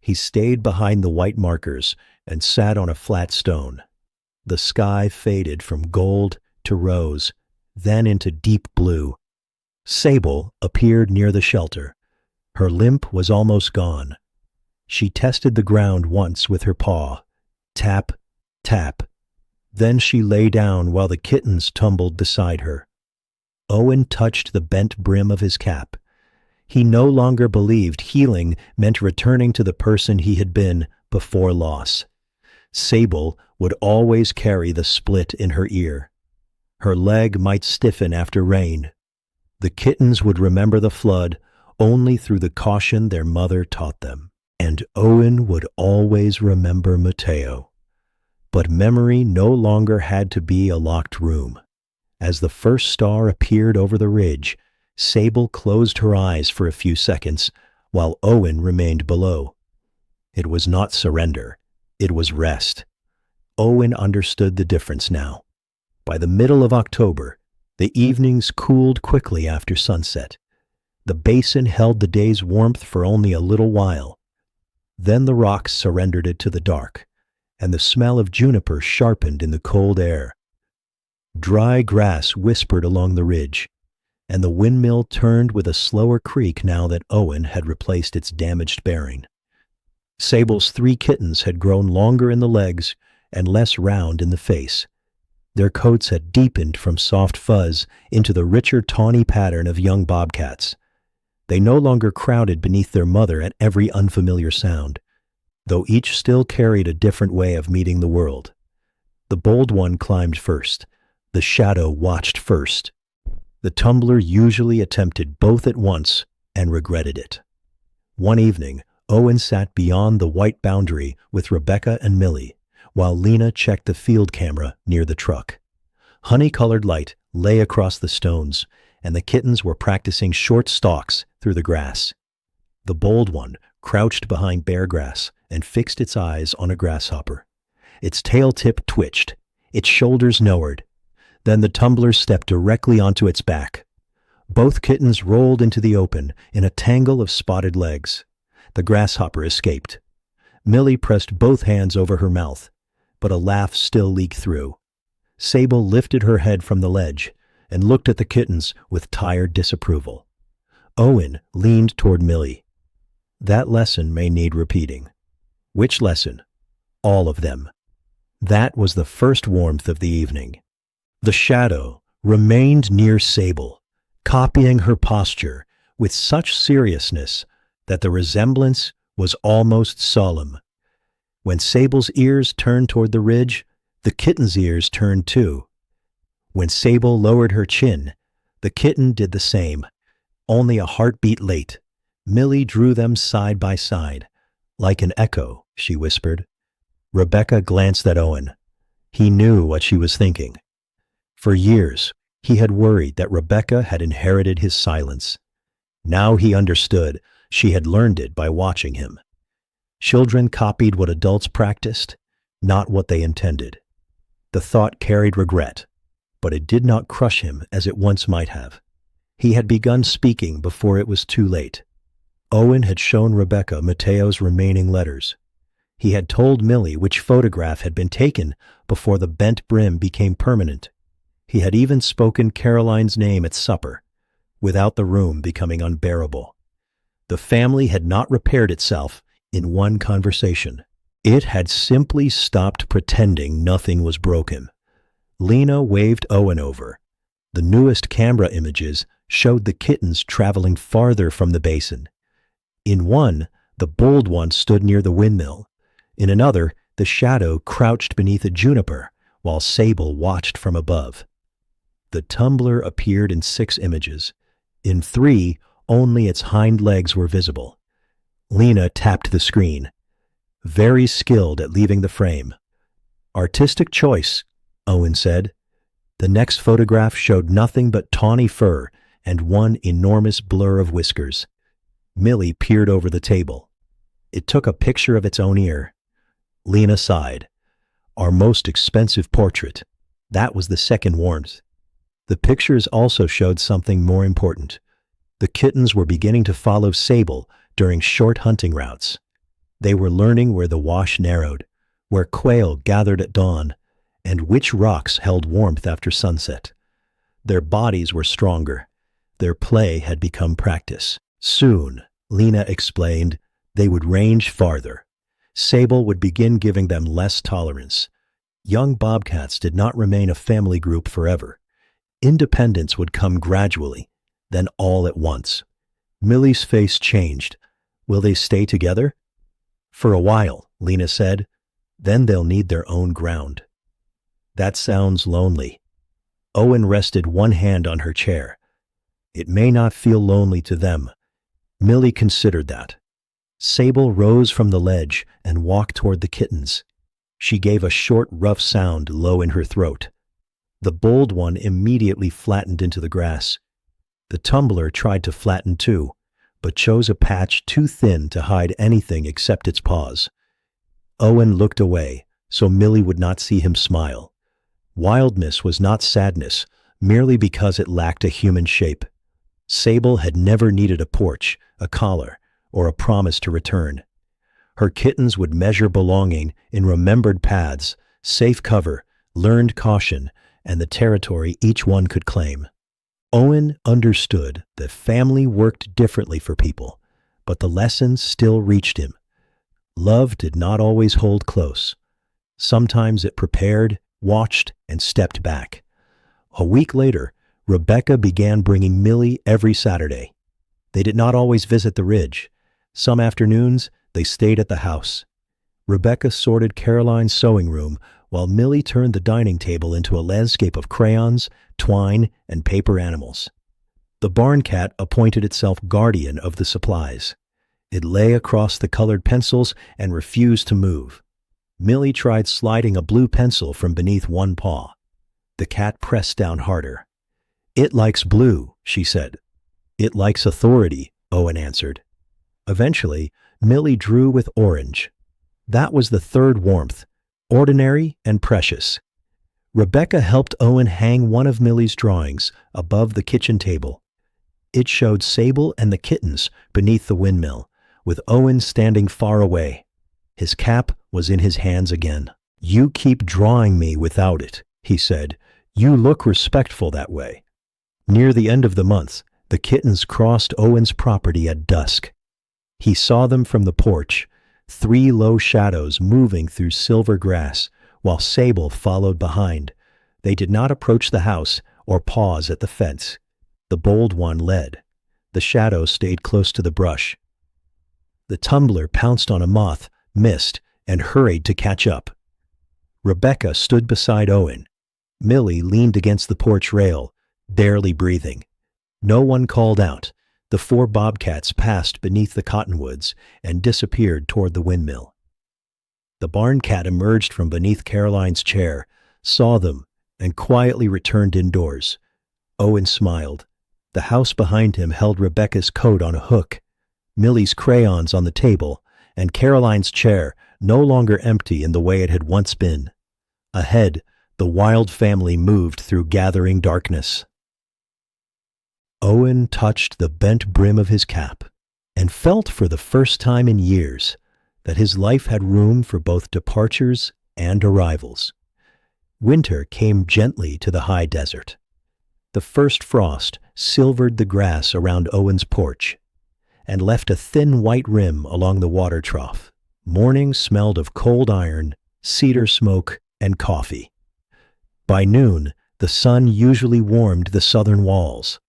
He stayed behind the white markers and sat on a flat stone. The sky faded from gold to rose, then into deep blue. Sable appeared near the shelter. Her limp was almost gone. She tested the ground once with her paw. Tap, tap. Then she lay down while the kittens tumbled beside her. Owen touched the bent brim of his cap. He no longer believed healing meant returning to the person he had been before loss. Sable would always carry the split in her ear. Her leg might stiffen after rain, The kittens would remember the flood only through the caution their mother taught them. And Owen would always remember Mateo. But memory no longer had to be a locked room. As the first star appeared over the ridge, Sable closed her eyes for a few seconds, while Owen remained below. It was not surrender. It was rest. Owen understood the difference now. By the middle of October, the evenings cooled quickly after sunset. The basin held the day's warmth for only a little while. Then the rocks surrendered it to the dark, and the smell of juniper sharpened in the cold air. Dry grass whispered along the ridge, and the windmill turned with a slower creak now that Owen had replaced its damaged bearing. Sable's 3 kittens had grown longer in the legs and less round in the face. Their coats had deepened from soft fuzz into the richer tawny pattern of young bobcats. They no longer crowded beneath their mother at every unfamiliar sound, though each still carried a different way of meeting the world. The bold one climbed first. The shadow watched first. The tumbler usually attempted both at once and regretted it. One evening, Owen sat beyond the white boundary with Rebecca and Millie, while Lena checked the field camera near the truck. Honey-colored light lay across the stones, and the kittens were practicing short stalks through the grass. The bold one crouched behind bare grass and fixed its eyes on a grasshopper. Its tail tip twitched, its shoulders lowered. Then the tumbler stepped directly onto its back. Both kittens rolled into the open in a tangle of spotted legs. The grasshopper escaped. Millie pressed both hands over her mouth, but a laugh still leaked through. Sable lifted her head from the ledge and looked at the kittens with tired disapproval. Owen leaned toward Millie. That lesson may need repeating. Which lesson? All of them. That was the first warmth of the evening. The shadow remained near Sable, copying her posture with such seriousness that the resemblance was almost solemn. When Sable's ears turned toward the ridge, the kitten's ears turned too. When Sable lowered her chin, the kitten did the same. Only a heartbeat late, Millie drew them side by side. Like an echo, she whispered. Rebecca glanced at Owen. He knew what she was thinking. For years, he had worried that Rebecca had inherited his silence. Now he understood she had learned it by watching him. Children copied what adults practiced, not what they intended. The thought carried regret, but it did not crush him as it once might have. He had begun speaking before it was too late. Owen had shown Rebecca Mateo's remaining letters. He had told Millie which photograph had been taken before the bent brim became permanent. He had even spoken Caroline's name at supper, without the room becoming unbearable. The family had not repaired itself in one conversation. It had simply stopped pretending nothing was broken. Lena waved Owen over. The newest camera images showed the kittens traveling farther from the basin. In one, the bold one stood near the windmill. In another, the shadow crouched beneath a juniper, while Sable watched from above. The tumbler appeared in 6 images. In 3, only its hind legs were visible. Lena tapped the screen. Very skilled at leaving the frame. Artistic choice, Owen said. The next photograph showed nothing but tawny fur and one enormous blur of whiskers. Millie peered over the table. It took a picture of its own ear. Lena sighed. Our most expensive portrait. That was the second warmth. The pictures also showed something more important. The kittens were beginning to follow Sable during short hunting routes. They were learning where the wash narrowed, where quail gathered at dawn, and which rocks held warmth after sunset. Their bodies were stronger. Their play had become practice. Soon, Lena explained, they would range farther. Sable would begin giving them less tolerance. Young bobcats did not remain a family group forever. Independence would come gradually, then all at once. Millie's face changed. Will they stay together? For a while, Lena said. Then they'll need their own ground. That sounds lonely. Owen rested one hand on her chair. It may not feel lonely to them. Millie considered that. Sable rose from the ledge and walked toward the kittens. She gave a short, rough sound low in her throat. The bold one immediately flattened into the grass. The tumbler tried to flatten too, but chose a patch too thin to hide anything except its paws. Owen looked away, so Millie would not see him smile. Wildness was not sadness, merely because it lacked a human shape. Sable had never needed a porch, a collar, or a promise to return. Her kittens would measure belonging in remembered paths, safe cover, learned caution, and the territory each one could claim. Owen understood that family worked differently for people, but the lessons still reached him. Love did not always hold close. Sometimes it prepared, watched, and stepped back. A week later, Rebecca began bringing Millie every Saturday. They did not always visit the ridge. Some afternoons, they stayed at the house. Rebecca sorted Caroline's sewing room, while Millie turned the dining table into a landscape of crayons, twine, and paper animals. The barn cat appointed itself guardian of the supplies. It lay across the colored pencils and refused to move. Millie tried sliding a blue pencil from beneath one paw. The cat pressed down harder. "It likes blue," she said. "It likes authority," Owen answered. Eventually, Millie drew with orange. That was the third warmth, ordinary and precious. Rebecca helped Owen hang one of Millie's drawings above the kitchen table. It showed Sable and the kittens beneath the windmill, with Owen standing far away. His cap was in his hands again. "You keep drawing me without it," he said. "You look respectful that way." Near the end of the month, the kittens crossed Owen's property at dusk. He saw them from the porch, 3 low shadows moving through silver grass, while Sable followed behind. They did not approach the house or pause at the fence. The bold one led. The shadow stayed close to the brush. The tumbler pounced on a moth, missed, and hurried to catch up. Rebecca stood beside Owen. Millie leaned against the porch rail, barely breathing. No one called out. The 4 bobcats passed beneath the cottonwoods and disappeared toward the windmill. The barn cat emerged from beneath Caroline's chair, saw them, and quietly returned indoors. Owen smiled. The house behind him held Rebecca's coat on a hook, Millie's crayons on the table, and Caroline's chair no longer empty in the way it had once been. Ahead, the wild family moved through gathering darkness. Owen touched the bent brim of his cap and felt for the first time in years that his life had room for both departures and arrivals. Winter came gently to the high desert. The first frost silvered the grass around Owen's porch and left a thin white rim along the water trough. Morning smelled of cold iron, cedar smoke, and coffee. By noon, the sun usually warmed the southern walls.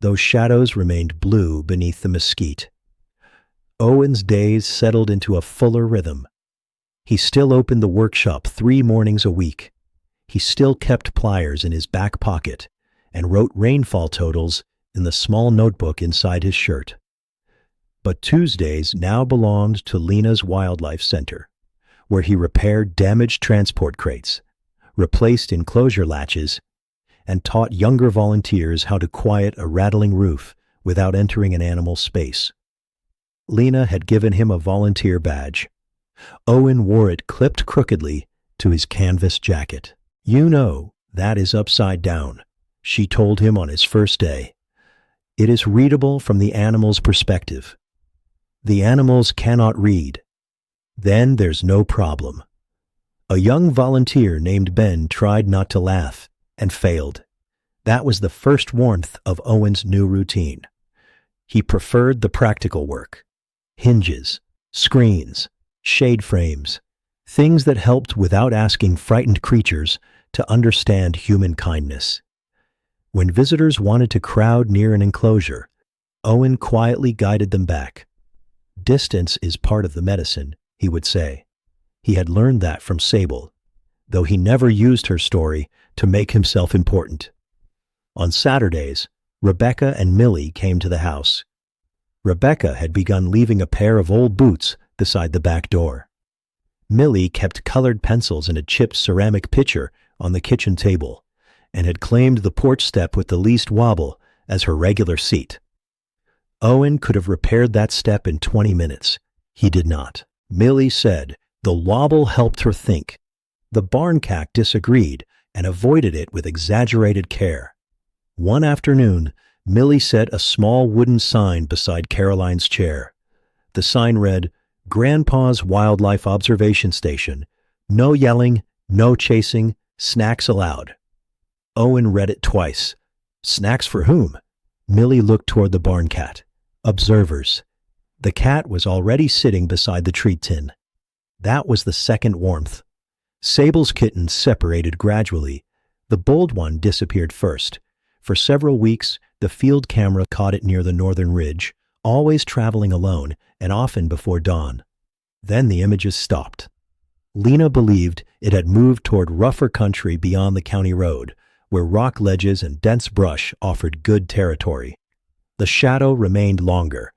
Those shadows remained blue beneath the mesquite. Owen's days settled into a fuller rhythm. He still opened the workshop 3 mornings a week. He still kept pliers in his back pocket and wrote rainfall totals in the small notebook inside his shirt. But Tuesdays now belonged to Lena's Wildlife Center, where he repaired damaged transport crates, replaced enclosure latches, and taught younger volunteers how to quiet a rattling roof without entering an animal's space. Lena had given him a volunteer badge. Owen wore it clipped crookedly to his canvas jacket. "You know, that is upside down," she told him on his first day. "It is readable from the animal's perspective. The animals cannot read. Then there's no problem." A young volunteer named Ben tried not to laugh and failed. That was the first warmth of Owen's new routine. He preferred the practical work. Hinges, screens, shade frames, things that helped without asking frightened creatures to understand human kindness. When visitors wanted to crowd near an enclosure, Owen quietly guided them back. "Distance is part of the medicine," he would say. He had learned that from Sable, though he never used her story to make himself important. On Saturdays, Rebecca and Millie came to the house. Rebecca had begun leaving a pair of old boots beside the back door. Millie kept colored pencils in a chipped ceramic pitcher on the kitchen table and had claimed the porch step with the least wobble as her regular seat. Owen could have repaired that step in 20 minutes. He did not. Millie said the wobble helped her think. The barn cat disagreed and avoided it with exaggerated care. One afternoon, Millie set a small wooden sign beside Caroline's chair. The sign read, "Grandpa's Wildlife Observation Station. No yelling, no chasing, snacks allowed." Owen read it twice. Snacks for whom? Millie looked toward the barn cat. Observers. The cat was already sitting beside the treat tin. That was the second warmth. Sable's kittens separated gradually. The bold one disappeared first. For several weeks, the field camera caught it near the northern ridge, always traveling alone and often before dawn. Then the images stopped. Lena believed it had moved toward rougher country beyond the county road, where rock ledges and dense brush offered good territory. The shadow remained longer.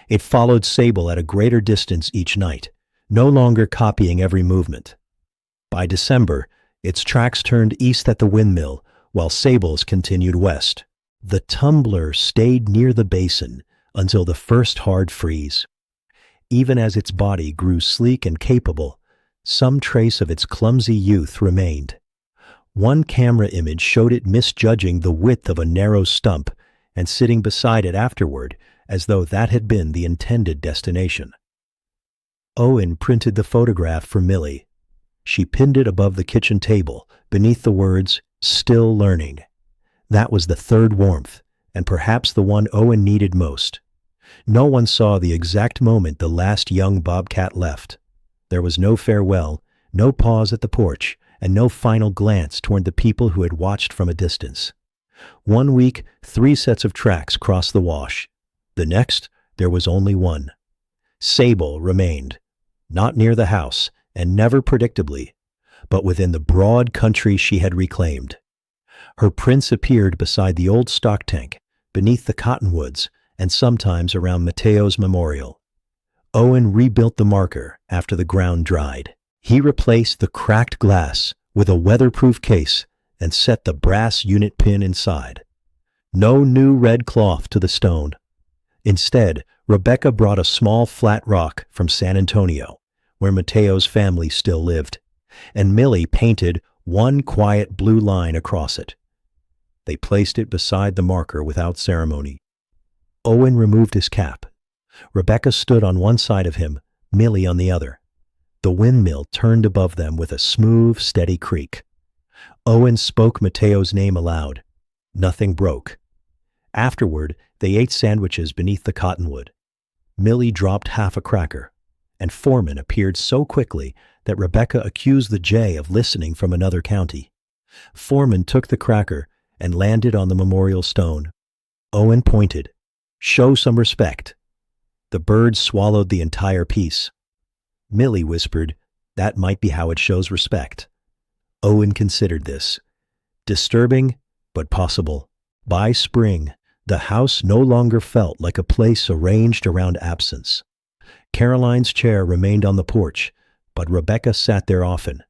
It followed Sable at a greater distance each night, no longer copying every movement. By December, its tracks turned east at the windmill, while Sable's continued west. The tumbler stayed near the basin until the first hard freeze. Even as its body grew sleek and capable, some trace of its clumsy youth remained. One camera image showed it misjudging the width of a narrow stump and sitting beside it afterward as though that had been the intended destination. Owen printed the photograph for Millie. She pinned it above the kitchen table, beneath the words, "Still learning." That was the third warmth, and perhaps the one Owen needed most. No one saw the exact moment the last young bobcat left. There was no farewell, no pause at the porch, and no final glance toward the people who had watched from a distance. One week, 3 sets of tracks crossed the wash. The next, there was only one. Sable remained, not near the house, and never predictably, but within the broad country she had reclaimed. Her prints appeared beside the old stock tank, beneath the cottonwoods, and sometimes around Mateo's memorial. Owen rebuilt the marker after the ground dried. He replaced the cracked glass with a weatherproof case and set the brass unit pin inside. No new red cloth to the stone. Instead, Rebecca brought a small flat rock from San Antonio, where Mateo's family still lived, and Millie painted one quiet blue line across it. They placed it beside the marker without ceremony. Owen removed his cap. Rebecca stood on one side of him, Millie on the other. The windmill turned above them with a smooth, steady creak. Owen spoke Mateo's name aloud. Nothing broke. Afterward, they ate sandwiches beneath the cottonwood. Millie dropped half a cracker, and Foreman appeared so quickly that Rebecca accused the jay of listening from another county. Foreman took the cracker and landed on the memorial stone. Owen pointed. "Show some respect." The bird swallowed the entire piece. Millie whispered, "That might be how it shows respect." Owen considered this. Disturbing, but possible. By spring, the house no longer felt like a place arranged around absence. Caroline's chair remained on the porch, but Rebecca sat there often.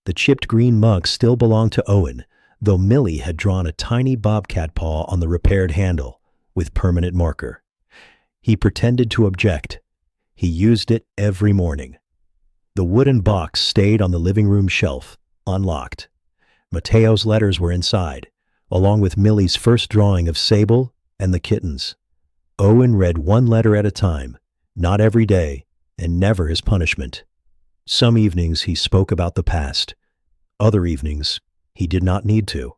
The chipped green mug still belonged to Owen, though Millie had drawn a tiny bobcat paw on the repaired handle, with permanent marker. He pretended to object. He used it every morning. The wooden box stayed on the living room shelf, unlocked. Mateo's letters were inside, along with Millie's first drawing of Sable and the kittens. Owen read one letter at a time, not every day, and never as punishment. Some evenings he spoke about the past. Other evenings, he did not need to.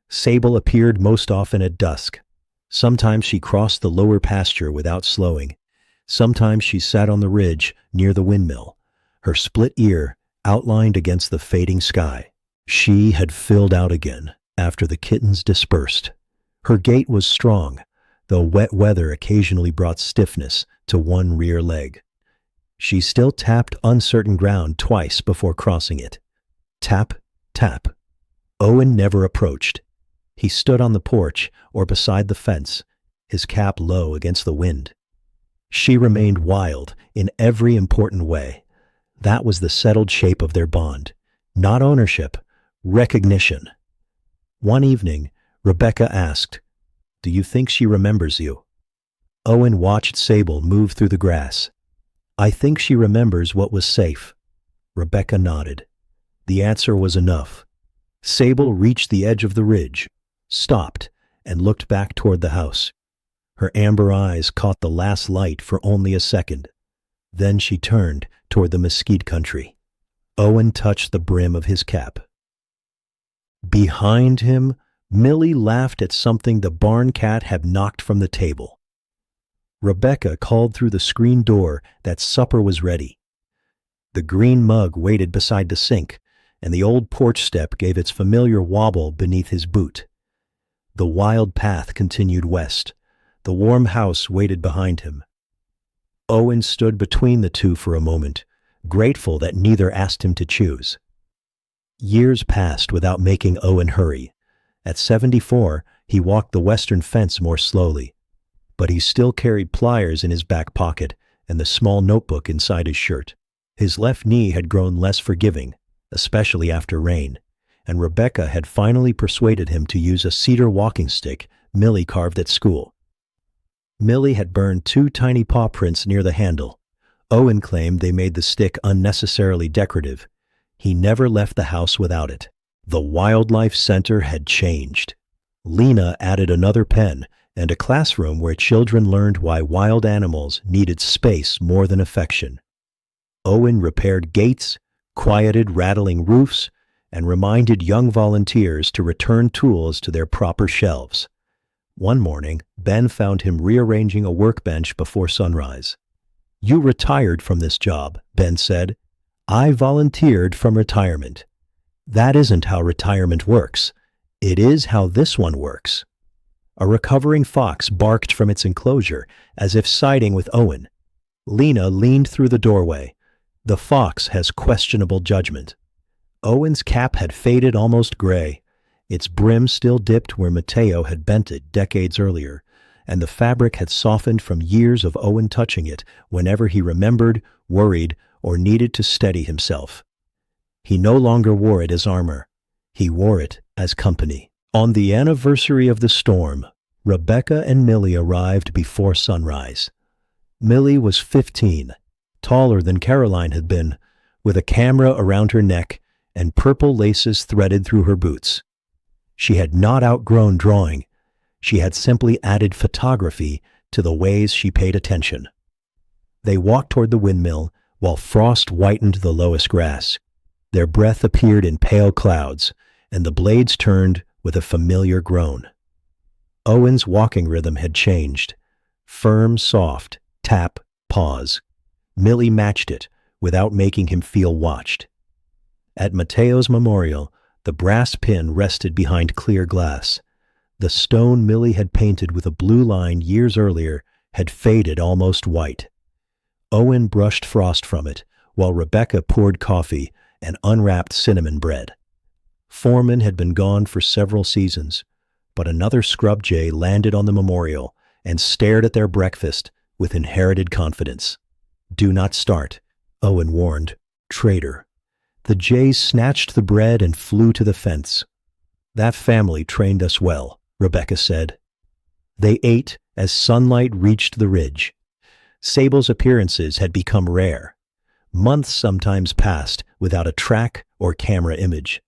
Sable appeared most often at dusk. Sometimes she crossed the lower pasture without slowing. Sometimes she sat on the ridge near the windmill, her split ear outlined against the fading sky. She had filled out again after the kittens dispersed. Her gait was strong, though wet weather occasionally brought stiffness to one rear leg. She still tapped uncertain ground twice before crossing it. Tap, tap. Owen never approached. He stood on the porch or beside the fence, his cap low against the wind. She remained wild in every important way. That was the settled shape of their bond. Not ownership, recognition. One evening, Rebecca asked, "Do you think she remembers you?" Owen watched Sable move through the grass. "I think she remembers what was safe." Rebecca nodded. The answer was enough. Sable reached the edge of the ridge, stopped, and looked back toward the house. Her amber eyes caught the last light for only a second. Then she turned toward the mesquite country. Owen touched the brim of his cap. Behind him, Millie laughed at something the barn cat had knocked from the table. Rebecca called through the screen door that supper was ready. The green mug waited beside the sink, and the old porch step gave its familiar wobble beneath his boot. The wild path continued west. The warm house waited behind him. Owen stood between the two for a moment, grateful that neither asked him to choose. Years passed without making Owen hurry. At 74, he walked the western fence more slowly, but he still carried pliers in his back pocket and the small notebook inside his shirt. His left knee had grown less forgiving, especially after rain, and Rebecca had finally persuaded him to use a cedar walking stick Millie carved at school. Millie had burned 2 tiny paw prints near the handle. Owen claimed they made the stick unnecessarily decorative. He never left the house without it. The Wildlife Center had changed. Lena added another pen and a classroom where children learned why wild animals needed space more than affection. Owen repaired gates, quieted rattling roofs, and reminded young volunteers to return tools to their proper shelves. One morning, Ben found him rearranging a workbench before sunrise. "You retired from this job," Ben said. "I volunteered from retirement." "That isn't how retirement works. It is how this one works." A recovering fox barked from its enclosure, as if siding with Owen. Lena leaned through the doorway. The fox has questionable judgment. Owen's cap had faded almost gray. Its brim still dipped where Mateo had bent it decades earlier, and the fabric had softened from years of Owen touching it whenever he remembered, worried, or needed to steady himself. He no longer wore it as armor. He wore it as company. On the anniversary of the storm, Rebecca and Millie arrived before sunrise. Millie was 15, taller than Caroline had been, with a camera around her neck and purple laces threaded through her boots. She had not outgrown drawing. She had simply added photography to the ways she paid attention. They walked toward the windmill while frost whitened the lowest grass. Their breath appeared in pale clouds, and the blades turned with a familiar groan. Owen's walking rhythm had changed. Firm, soft, tap, pause. Millie matched it without making him feel watched. At Mateo's memorial, the brass pin rested behind clear glass. The stone Millie had painted with a blue line years earlier had faded almost white. Owen brushed frost from it, while Rebecca poured coffee and unwrapped cinnamon bread. Foreman had been gone for several seasons, but another scrub jay landed on the memorial and stared at their breakfast with inherited confidence. "Do not start," Owen warned. "Traitor." The jays snatched the bread and flew to the fence. "That family trained us well," Rebecca said. They ate as sunlight reached the ridge. Sable's appearances had become rare. Months sometimes passed without a track or camera image.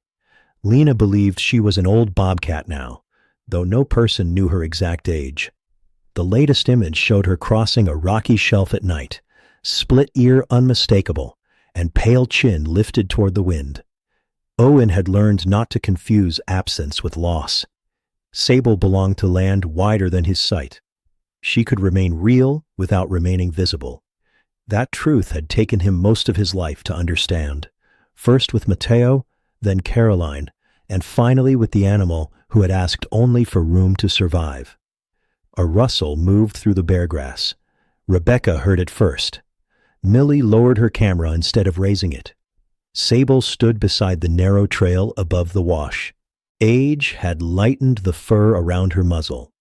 Lena believed she was an old bobcat now, though no person knew her exact age. The latest image showed her crossing a rocky shelf at night, split ear unmistakable, and pale chin lifted toward the wind. Owen had learned not to confuse absence with loss. Sable belonged to land wider than his sight. She could remain real without remaining visible. That truth had taken him most of his life to understand, first with Mateo, then Caroline, and finally with the animal who had asked only for room to survive. A rustle moved through the bare grass. Rebecca heard it first. Millie lowered her camera instead of raising it. Sable stood beside the narrow trail above the wash. Age had lightened the fur around her muzzle.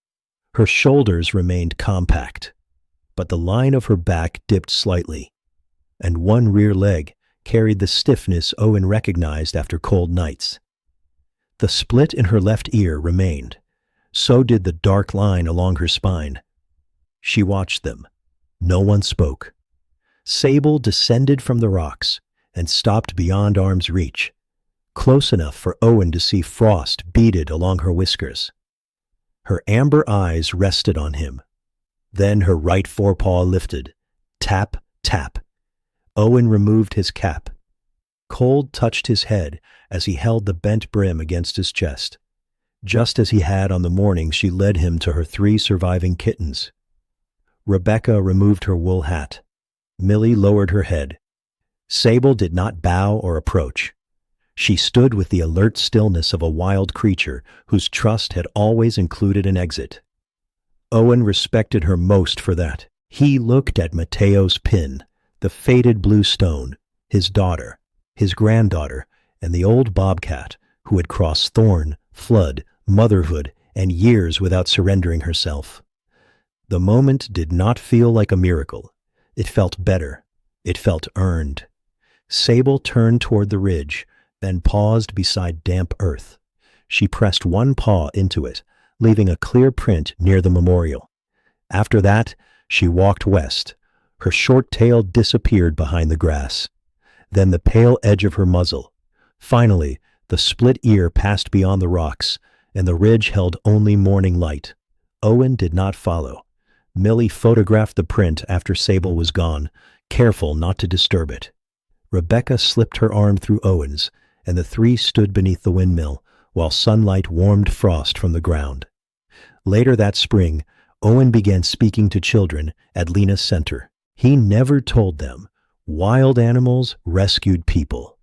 Her shoulders remained compact, but the line of her back dipped slightly, and one rear leg carried the stiffness Owen recognized after cold nights. The split in her left ear remained. So did the dark line along her spine. She watched them. No one spoke. Sable descended from the rocks and stopped beyond arm's reach, close enough for Owen to see frost beaded along her whiskers. Her amber eyes rested on him. Then her right forepaw lifted. Tap, tap. Owen removed his cap. Cold touched his head as he held the bent brim against his chest, just as he had on the morning she led him to her 3 surviving kittens. Rebecca removed her wool hat. Millie lowered her head. Sable did not bow or approach. She stood with the alert stillness of a wild creature whose trust had always included an exit. Owen respected her most for that. He looked at Mateo's pin, the faded blue stone, his daughter, his granddaughter, and the old bobcat who had crossed thorn, flood, motherhood, and years without surrendering herself. The moment did not feel like a miracle. It felt better. It felt earned. Sable turned toward the ridge, then paused beside damp earth. She pressed one paw into it, leaving a clear print near the memorial. After that, she walked west. Her short tail disappeared behind the grass. Then the pale edge of her muzzle. Finally, the split ear passed beyond the rocks, and the ridge held only morning light. Owen did not follow. Millie photographed the print after Sable was gone, careful not to disturb it. Rebecca slipped her arm through Owen's, and the 3 stood beneath the windmill, while sunlight warmed frost from the ground. Later that spring, Owen began speaking to children at Lena's center. He never told them wild animals rescued people.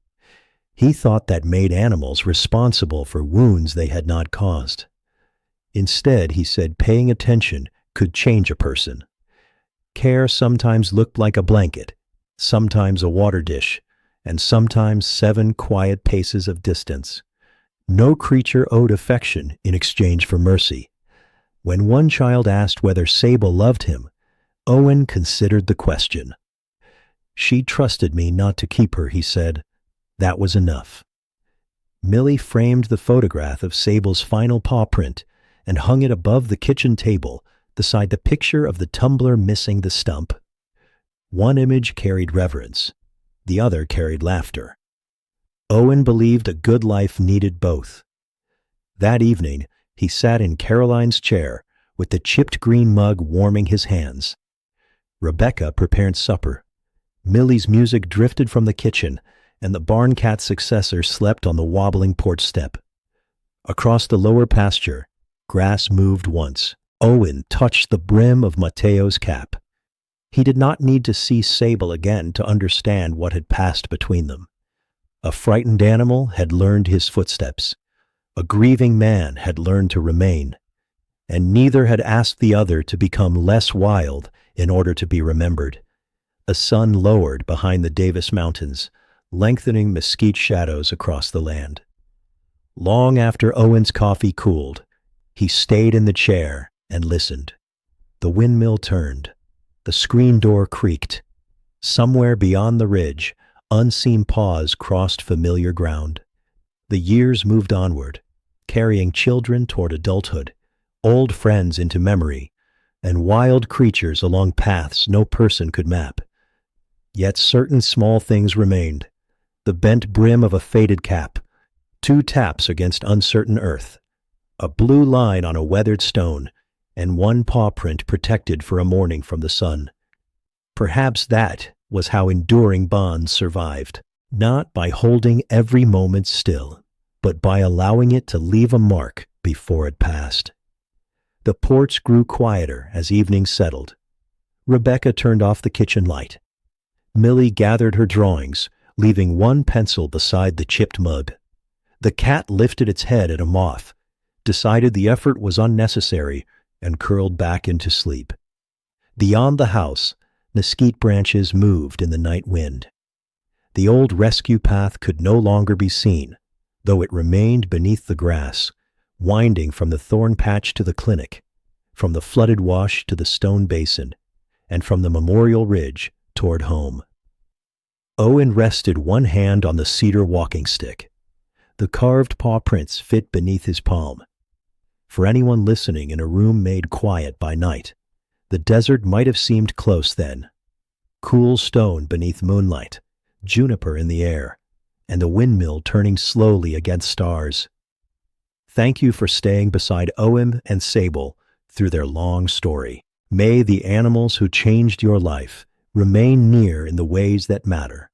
He thought that made animals responsible for wounds they had not caused. Instead, he said paying attention could change a person. Care sometimes looked like a blanket, sometimes a water dish, and sometimes 7 quiet paces of distance. No creature owed affection in exchange for mercy. When one child asked whether Sable loved him, Owen considered the question. She trusted me not to keep her, he said. That was enough. Millie framed the photograph of Sable's final paw print and hung it above the kitchen table beside the picture of the tumbler missing the stump. One image carried reverence. The other carried laughter. Owen believed a good life needed both. That evening, he sat in Caroline's chair with the chipped green mug warming his hands. Rebecca prepared supper. Millie's music drifted from the kitchen, and the barn cat's successor slept on the wobbling porch step. Across the lower pasture, grass moved once. Owen touched the brim of Mateo's cap. He did not need to see Sable again to understand what had passed between them. A frightened animal had learned his footsteps. A grieving man had learned to remain. And neither had asked the other to become less wild in order to be remembered. A sun lowered behind the Davis Mountains, lengthening mesquite shadows across the land. Long after Owen's coffee cooled, he stayed in the chair and listened. The windmill turned. The screen door creaked. Somewhere beyond the ridge, unseen paws crossed familiar ground. The years moved onward, carrying children toward adulthood, old friends into memory, and wild creatures along paths no person could map. Yet certain small things remained. The bent brim of a faded cap, 2 taps against uncertain earth, a blue line on a weathered stone, and 1 paw print protected for a morning from the sun. Perhaps that was how enduring bonds survived, not by holding every moment still, but by allowing it to leave a mark before it passed. The porch grew quieter as evening settled. Rebecca turned off the kitchen light. Millie gathered her drawings, leaving 1 pencil beside the chipped mug. The cat lifted its head at a moth, decided the effort was unnecessary, and curled back into sleep. Beyond the house, mesquite branches moved in the night wind. The old rescue path could no longer be seen, though it remained beneath the grass, winding from the thorn patch to the clinic, from the flooded wash to the stone basin, and from the memorial ridge toward home. Owen rested one hand on the cedar walking stick. The carved paw prints fit beneath his palm. For anyone listening in a room made quiet by night, the desert might have seemed close then. Cool stone beneath moonlight, juniper in the air, and the windmill turning slowly against stars. Thank you for staying beside Owen and Sable through their long story. May the animals who changed your life remain near in the ways that matter,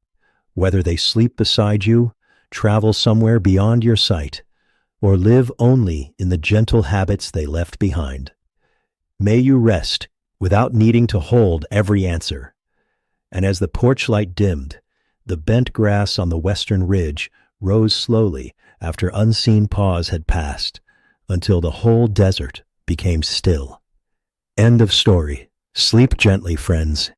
whether they sleep beside you, travel somewhere beyond your sight, or live only in the gentle habits they left behind. May you rest without needing to hold every answer. And as the porch light dimmed, the bent grass on the western ridge rose slowly after unseen paws had passed, until the whole desert became still. End of story. Sleep gently, friends.